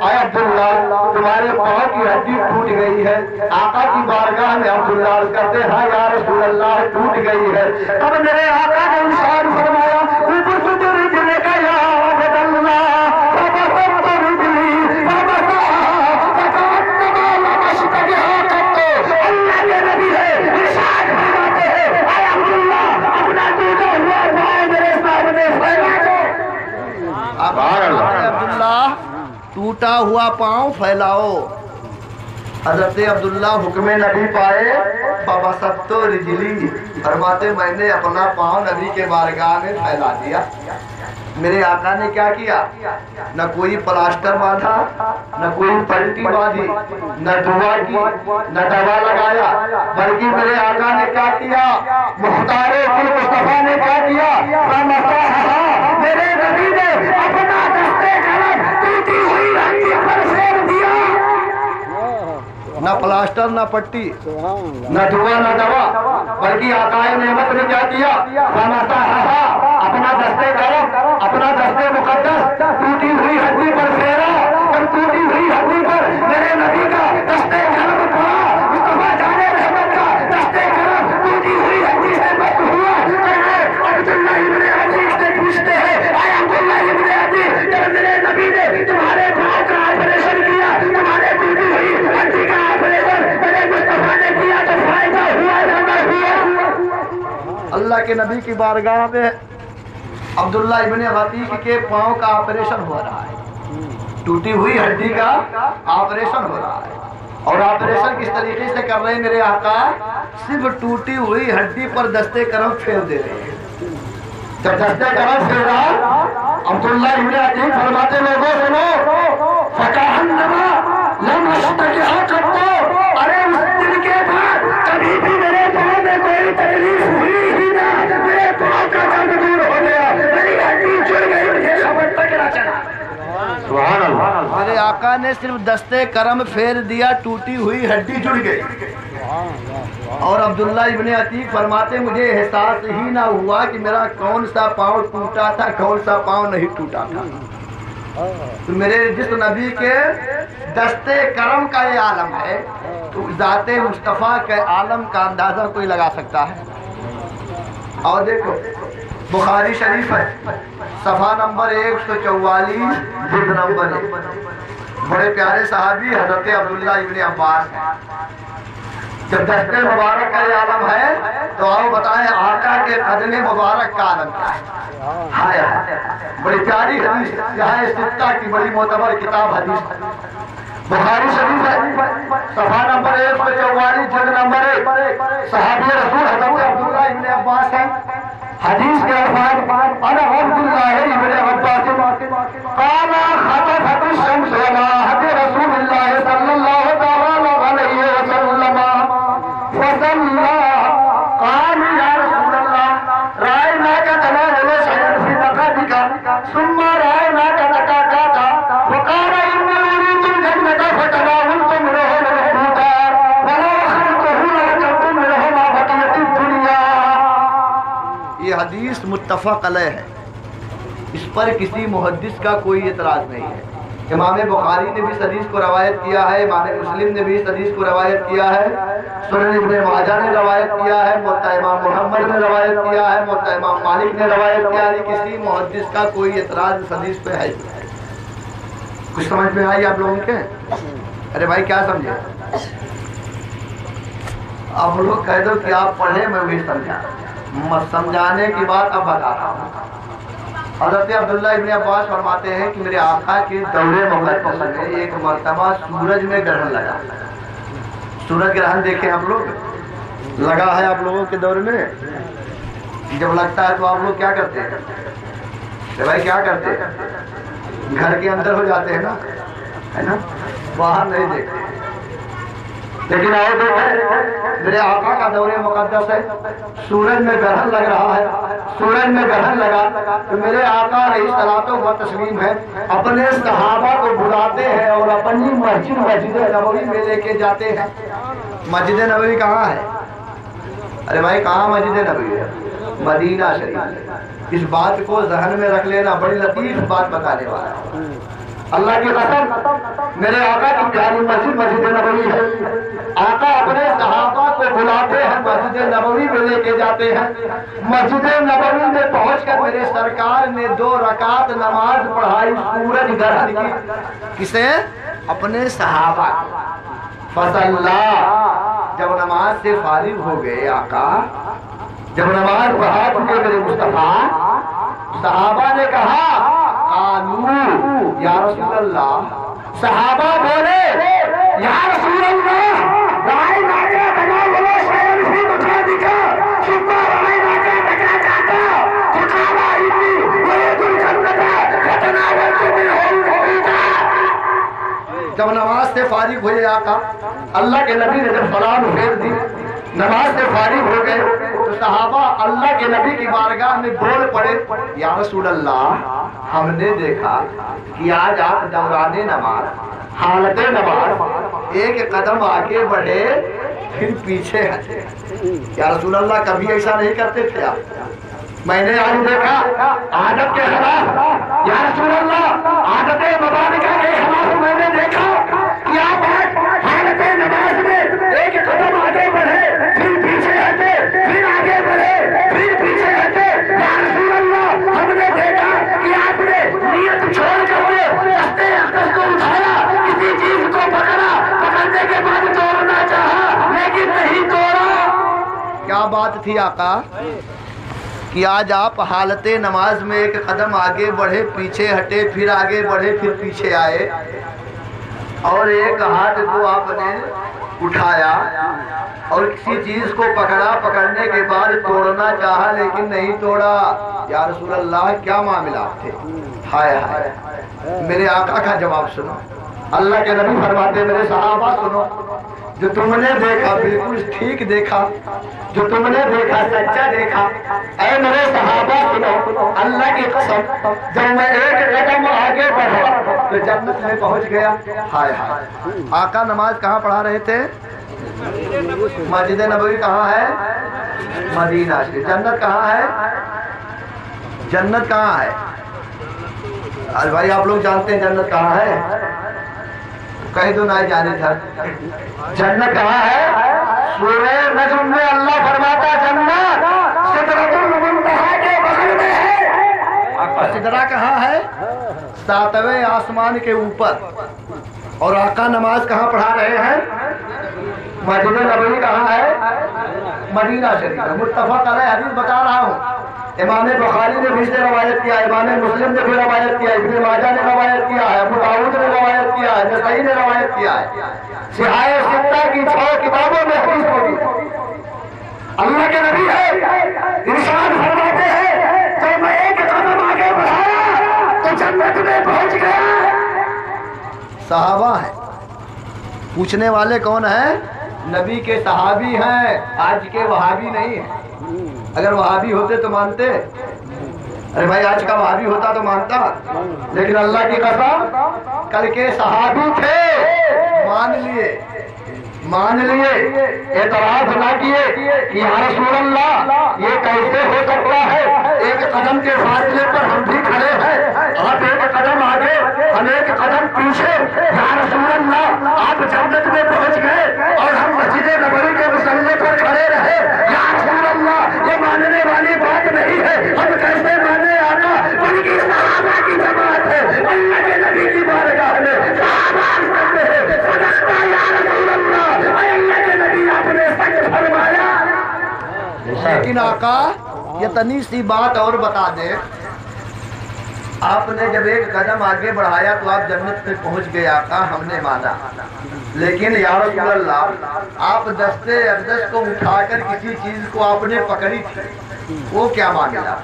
اے عبداللہ تمہارے پاؤں کی ہڈی ٹوٹ گئی ہے۔ آقا کی بارگاہ میں عبداللہ عرض کرتے ہیں، ہاں یا رسول اللہ ٹوٹ گئی ہے۔ اب میرے آقا نے ارشاد فرمایا، عبداللہ ٹوٹا ہوا پاؤں پھیلاؤ۔ حضرت عبداللہ حکم نبی پائے، بابا ستو رجلی، فرماتے میں نے اپنا پاؤں نبی کے بارگاہ میں پھیلا دیا۔ میرے آقا نے کیا کیا؟ نہ کوئی پلاسٹر باندھا، نہ کوئی پلٹی باندھی، نہ دعا کی، نہ دوا لگایا، بلکہ میرے آقا نے کیا کیا؟ مختار کل مصطفیٰ نے کیا کیا؟ میرے نبی نے اپنا دستے قلم ٹوٹی ہوئی ہڈی پر پھیر دیا۔ نہ پلاسٹر، نہ پٹی، نہ دعا، نہ دوا، بلکہ آقا نعمت نے کیا کیا؟ اپنا دستے قلم، اپنا دستے مقدس ٹوٹی ہوئی ہڈی پر پھیرا۔ اور ٹوٹی ہوئی ہڈی پر میرے نبی کا دستے قلم پڑا، مصطفیٰ جانے رحمت کا دستے قلم ٹوٹی ہوئی ہڈی سے بچ ہوا۔ عبداللہ ابن عزیز سے پوچھتے ہیں، اے عبداللہ ابن عزیز، جب میرے نبی نے تمہارے پاؤں کا آپریشن کیا، تمہارے ٹوٹی ہوئی ہڈی کا آپریشن میرے مصطفیٰ نے کیا، تو فائدہ ہوا یا نہ ہوا؟ اللہ کے نبی کی بارگاہ میں عبداللہ ابن عتیق کے پاؤں کا آپریشن ہو رہا ہے، ٹوٹی ہوئی ہڈی کا آپریشن ہو رہا ہے۔ اور آپریشن کس طریقے سے کر رہے ہیں میرے آقا؟ صرف ٹوٹی ہوئی ہڈی پر دستے کرم پھیر دے رہے ہیں۔ جب دستے کرم پھیرا، عبداللہ ابن عتیق فرماتے لوگوں سنو، فکأنما لم اشتکیہ کرتا، ارے اس دن کے بعد کبھی بھی میرے پاؤں میں کوئی تکلیف ہوئی ہی نہ، میرے پاؤں کا درد دور ہو گیا، میری ہڈی جڑ گئی، مجھے خبر تک نہ چلا۔ سبحان اللہ، میرے آقا نے صرف دستے کرم پھیر دیا، ٹوٹی ہوئی ہڈی جڑ گئی۔ اور عبداللہ ابن عتیق فرماتے مجھے احساس ہی نہ ہوا کہ میرا کون سا پاؤں ٹوٹا تھا، کون سا پاؤں نہیں ٹوٹا تھا۔ تو میرے جس نبی کے دستے کرم کا یہ عالم ہے، تو ذات مصطفیٰ کے عالم کا اندازہ کوئی لگا سکتا ہے؟ اور دیکھو بخاری شریف ہے، صفحہ نمبر 144، جلد نمبر 1، بڑے پیارے صحابی حضرت عبداللہ ابن عباس ہیں۔ جب دستے مبارک کا یہ عالم ہے تو آؤ بتائیں آقا کے قدم مبارک کا عالم کیا ہے؟ ہائے ہائے، بڑی پیاری حدیث، یہاں ستہ کی بڑی معتبر کتاب حدیث بخاری شریف ہے، صفحہ نمبر 144، جلد نمبر 1، صحابی رسول حضرت عبداللہ ابن عباس ہیں۔ حدیث کے الفاظ، انا عبداللہ ابن عباس قال خطفت الشمس على عهد رسول الله صلی اللہ تعالی علیہ وسلم فصلى، قال یا رسول اللہ رأيناك تناول شيئا في مقامك ثم رأيناك تتكاتا، وقال إني أريد الجنة فتناولت منه الحوت ولو أخذته لأكلت منه ما بقيت الدنيا۔ یہ حدیث متفق علیہ ہے، اس پر کسی محدث کا کوئی اعتراض نہیں ہے۔ امام بخاری نے بھی اس حدیث کو روایت کیا ہے، امام مسلم نے بھی اس حدیث کو روایت کیا ہے، سنن ابن ماجہ نے روایت کیا ہے، موطا امام محمد نے روایت کیا ہے، موطا امام مالک نے روایت کیا ہے، کسی محدث کا کوئی اعتراض اس حدیث پہ ہے۔ کچھ سمجھ میں آئی آپ لوگوں کے؟ ارے بھائی کیا سمجھے؟ آپ لوگ کہہ دو کہ آپ پڑھیں، میں وہی سمجھا، سمجھانے کی بات اب بتا رہا ہوں۔ حضرت عبداللہ ابن عباس فرماتے ہیں کہ میرے آقا کے دورے مقدس میں ایک مرتبہ سورج میں گرہن لگا۔ سورج گرہن دیکھیں آپ لوگ، لگا ہے آپ لوگوں کے دور میں؟ جب لگتا ہے تو آپ لوگ کیا کرتے ہیں؟ بھائی کیا کرتے ہیں؟ گھر کے اندر ہو جاتے ہیں نا، ہے نا، باہر نہیں دیکھتے. لیکن آئے دیکھیں میرے آقا کا دور مقدس ہے، سورج میں گرہن لگ رہا ہے، سورج میں گرہن لگا تو میرے آقا علیہ الصلوۃ والتسلیم ہے اپنے صحابہ کو بلاتے ہیں اور اپنی مسجد نبوی میں لے کے جاتے ہیں. مسجد نبوی کہاں ہے؟ ارے بھائی کہاں مسجد نبوی ہے؟ مدینہ شریف. اس بات کو ذہن میں رکھ لینا، بڑی لطیف بات بتانے والا ہے. اللہ کی قسم میرے آقا کی پیاری مسجد نبوی ہے. آقا اپنے صحابہ کو بلاتے ہیں، مسجد نبوی میں لے کے جاتے ہیں. مسجد نبوی میں پہنچ کر میرے سرکار نے 2 رکعت نماز پڑھائی سورج گرہن کی. کسے؟ اپنے صحابہ. فصلا، جب نماز سے فارغ ہو گئے آقا، جب نماز پڑھا چکے میرے مصطفیٰ، صحابہ نے کہا قالوا یا رسول اللہ، صحابہ بولے یا رسول اللہ رائنا کا بنا بولو شیئن فی مجھادکا شکا رائنا کا بنا جاتا فقالا انی ورد الجنتا فتناولت من حول حویتا. جب نماز سے فارغ ہوئے آقا، اللہ کے نبی نے جب سلام پھیر دی، نماز سے فارغ ہو گئے تو صحابہ اللہ کے نبی کی بارگاہ میں بول پڑے یا رسول اللہ، ہم نے دیکھا کہ آج آپ دوران نماز، حالت نماز ایک قدم آگے بڑھے پھر پیچھے ہٹے. یا رسول اللہ کبھی ایسا نہیں کرتے تھے آپ؟ میں نے آج دیکھا عادت کے خلاف، یا رسول اللہ عادت مبارکہ کے خلاف میں نے دیکھا کہ آپ حالت نماز میں ایک قدم آگے بڑھے پھر پیچھے ہٹے، پھر آگے بڑھے پھر پیچھے ہٹے. یا رسول اللہ ہم نے دیکھا کہ آپ نے نیت چھوڑ کر کے دستے اقدس کو اٹھایا، کسی چیز کو پکڑا، پکڑنے کے بعد توڑنا چاہا لیکن نہیں توڑا. کیا بات تھی آقا کہ آج آپ حالت نماز میں ایک قدم آگے بڑھے پیچھے ہٹے، پھر آگے بڑھے پھر پیچھے آئے، اور ایک ہاتھ کو آپ نے اٹھایا اور کسی چیز کو پکڑا، پکڑنے کے بعد توڑنا چاہا لیکن نہیں توڑا. یا رسول اللہ کیا معاملات تھے؟ ہائے ہائے. میرے آقا کا جواب سنو. اللہ کے نبی فرماتے میرے صحابہ سنو، جو تم نے دیکھا بالکل ٹھیک دیکھا، جو تم نے دیکھا سچا دیکھا. اے میرے صحابہ سنو، اللہ کی قسم جب میں ایک قدم آگے بڑھا تو جنت میں پہنچ گیا. ہائے ہائے. آقا نماز کہاں پڑھا رہے تھے؟ مسجد نبوی کہاں ہے؟ مدینہ شریف. جنت کہاں ہے؟ جنت کہاں ہے؟ ارے بھائی آپ لوگ جانتے ہیں جنت کہاں ہے؟ کہیں تو نہ جانے تھا. جنت کہاں ہے؟ سورہ نجم میں اللہ فرماتا جنت سدرۃ المنتہا کے بغل میں ہے. سدرہ کہاں ہے؟ 7ویں آسمان کے اوپر. اور آقا نماز کہاں پڑھا رہے ہیں؟ مسجد نبوی کہاں ہے؟ مدینہ شریف. متفق علیہ حدیث بتا رہا ہوں. امام بخاری نے بھی سے روایت کیا، امام مسلم نے بھی روایت کیا، ابن ماجہ نے روایت کیا ہے، ابو داؤد نے روایت کیا ہے، نسائی نے روایت کیا ہے. صحاح ستہ کی 6 کتابوں میں حدیث ہوگی. اللہ کے نبی ہے، ارشاد فرماتے ہیں جب میں ایک قدم آگے بڑھایا تو جنت میں پہنچ گیا. صحابہ ہیں. پوچھنے والے کون ہیں؟ نبی کے صحابی ہیں، آج کے وہابی نہیں ہیں. اگر وہابی ہوتے تو مانتے؟ ارے بھائی آج کا وہابی ہوتا تو مانتا. لیکن اللہ کی قسم کل کے صحابی تھے، مان لیے، اعتراض نہ کیے کہ یا رسول اللہ یہ کیسے ہو سکتا ہے؟ ایک قدم کے فاصلے پر ہم بھی کھڑے ہیں، آپ ایک قدم آگے ہم ایک قدم پیچھے. یا رسول اللہ آپ جنت میں پہنچ گئے اور ہم مسجد نبوی کے مسلے پر کھڑے رہے. یا رسول اللہ یہ ماننے والی بات نہیں ہے. ہم کیسے مانے آقا؟ بلکہ صحابہ کی جماعت ہے، اللہ کے نبی کی بارگاہ میں صحابہ کرتے ہیں صدقہ یا رسول اللہ. اللہ کے نبی آپ نے سچ فرمایا. لیکن آقا یہ تنی سی بات اور بتا دیں، آپ نے جب ایک قدم آگے بڑھایا تو آپ جنت میں پہنچ گئے آقا، ہم نے مانا. لیکن یا رسول اللہ آپ دستے اقدس کو اٹھا کر کسی چیز کو آپ نے پکڑی تھی، وہ کیا معاملہ؟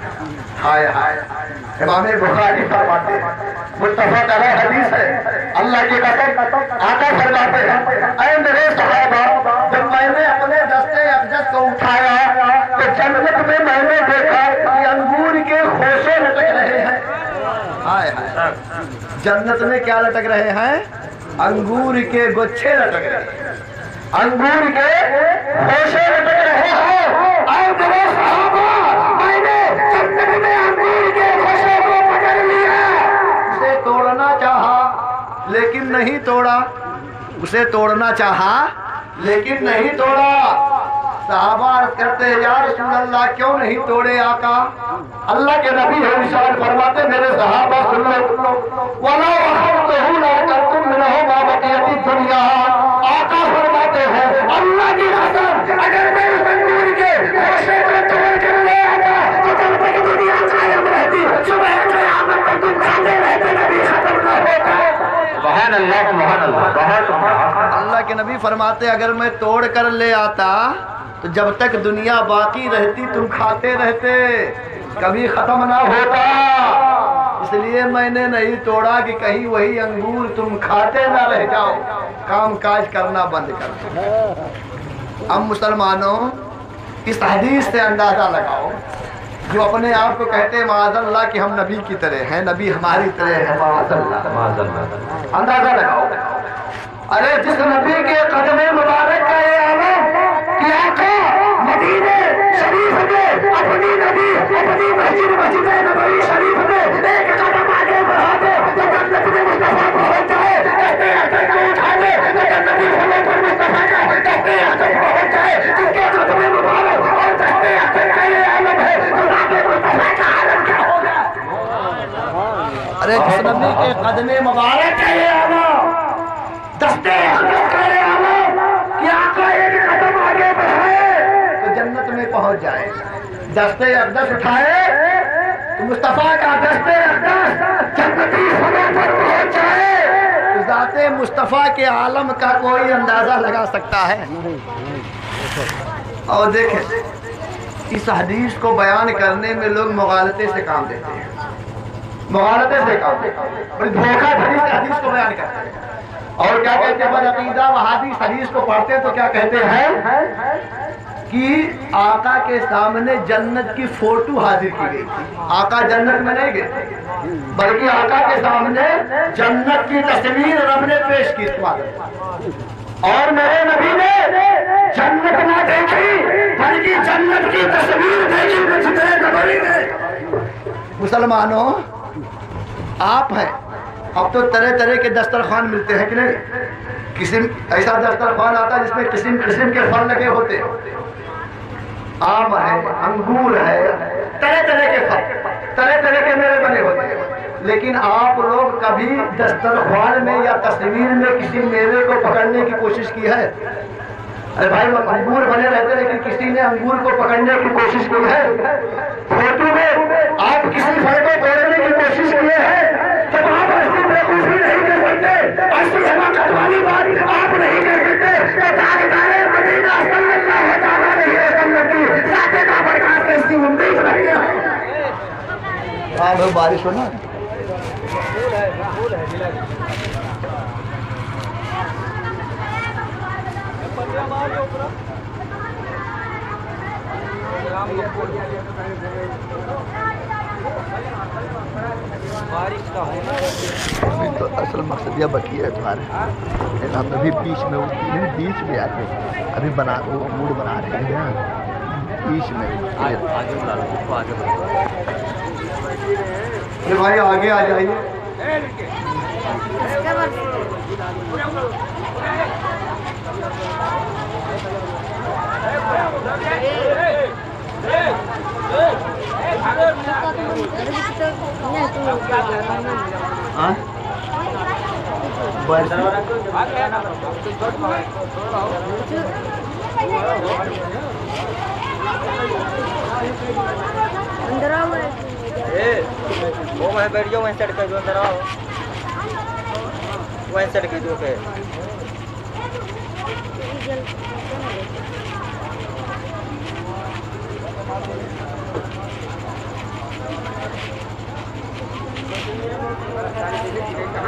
ہائے ہائے. امام بخاری فرماتے ہیں، متفق علیہ حدیث ہے، اللہ کی قسم آقا فرماتے ہیں اے میرے صحابہ، جب میں نے اپنے دستے اقدس کو اٹھایا تو جنت میں میں نے دیکھا کہ انگور کے خوشے لٹک رہے ہیں۔ ہائے ہائے، جنت میں کیا لٹک رہے ہیں؟ انگور کے گچھے لٹک رہے ہیں، انگور کے خوشے لٹک رہے ہیں۔ اے میرے صحابہ، میں نے جنت میں انگور کے خوشے کو پکڑ لیا، اسے توڑنا چاہا لیکن نہیں توڑا، اسے توڑنا چاہا لیکن نہیں توڑا۔ صحابہ عرض کرتے ہیں یا رسول اللہ کیوں نہیں توڑے آقا؟ اللہ کے نبی ہے ارشاد فرماتے میرے صحابہ سن لو، وَلَوْ أَخَذْتُهُ لَأَكَلْتُم مِّنْهُ مَا بَقِيَتِ الدُّنْيَا۔ آقا فرماتے ہیں اللہ کی قسم اگر میں اس انگور کے خوشے کو توڑ کر لے آتا تو جب تک دنیا قائم رہتی صبح قیامت تک تم کھاتے رہتے، نبی ختم نہ ہوتا۔ سبحان اللہ، سبحان اللہ، بہت اللہ کے نبی فرماتے اگر میں توڑ کر لے آتا تو جب تک دنیا باقی رہتی تم کھاتے رہتے، کبھی ختم نہ ہوتا، اس لیے میں نے نہیں توڑا کہ کہیں وہی انگور تم کھاتے نہ رہ جاؤ، کام کاج کرنا بند کر دو۔ اب مسلمانوں اس حدیث سے اندازہ لگاؤ، جو اپنے آپ کو کہتے ہیں معاذ اللہ کہ ہم نبی کی طرح ہیں، نبی ہماری طرح ہے، معاذ اللہ، اندازہ لگاؤ۔ ارے جس نبی کے قدم مبارک کا یہ عالم کہ آقا مدینے شریف میں اپنی نبی اپنی مسجد نبوی شریف میں ایک قدم آگے بڑھا دے تو جنت میں مصطفیٰ پہنچ جائے، کہتے ہیں کو اٹھا دے تو جنتی ہونے پر مصطفیٰ کا، کہتے ہیں پہنچ جائے جس کے قدم مبارک اور کہتے ہیں کا یہ عالم ہے تو آگے مصطفیٰ کا عالم کیا ہوگا؟ ارے جس نبی کے قدم مبارک کا یہ عالم، دستے اقدس کا یہ عالم کہ آقا ایک قدم آگے بڑھائے تو جنت میں پہنچ جائے، دستے اقدس اٹھائے تو مصطفیٰ کا دستے اقدس جنتی ہونے پر پہنچ جائے، تو ذات مصطفیٰ کے عالم کا کوئی اندازہ لگا سکتا ہے؟ اور دیکھیں اس حدیث کو بیان کرنے میں لوگ مغالطے سے کام دیتے ہیں، مغالطے سے کام دیتے ہیں، بڑی دھوکہ دھڑی سے حدیث کو بیان کرتے ہیں، اور کیا کہتے ہیں بدعقیدہ وہابی حدیث کو پڑھتے تو کیا کہتے ہیں کہ آقا کے سامنے جنت کی فوٹو حاضر کی گئی تھی، آقا جنت میں نہیں گئے بلکہ آقا کے سامنے جنت کی تصویر رب نے پیش کی تھی، اور میرے نبی نے جنت نہ دیکھی بلکہ جنت کی تصویر دیکھی مسجد نبوی میں۔ مسلمانوں آپ ہیں، اب تو طرح طرح کے دسترخوان ملتے ہیں کہ نہیں، قسم ایسا دسترخوان آتا ہے جس میں قسم قسم کے پھل لگے ہوتے ہیں، آم ہے، انگور ہے، طرح طرح کے پھل، طرح طرح کے میوے بنے ہوتے ہیں، لیکن آپ لوگ کبھی دسترخوان میں یا تصویر میں کسی میوے کو پکڑنے کی کوشش کی ہے؟ ارے بھائی انگور بنے رہتے لیکن کسی نے انگور کو پکڑنے کی کوشش کی ہے؟ فوٹو میں آپ کسی پھل کو توڑنے کی کوشش کیے ہیں؟ جب آپ ایسی بےوقوفی نہیں کر سکتے، ایسی حماقت والی بات آپ نہیں کر سکتے تو تاجدار مدینہ صلی اللہ تعالیٰ علیہ وسلم کی ذات کا برکات اس کی امید رکھتے ہیں۔ آج بارش ہونا بارش کا ہونا تو اصل مقصد یہ بکی ہے تمہارے، ہم ابھی بیچ میں آتے ابھی موڈ بنا رہے ہیں بیچ میں، آگے بلا لو، اس کو آگے بلا ارے بھائی آگے آ جائیے۔ اندر آؤ، وہ میں بیٹھ جاؤ، وہیں سیٹ کر دو، اندر آؤ، وہیں سیٹ کر دو پھر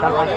4-5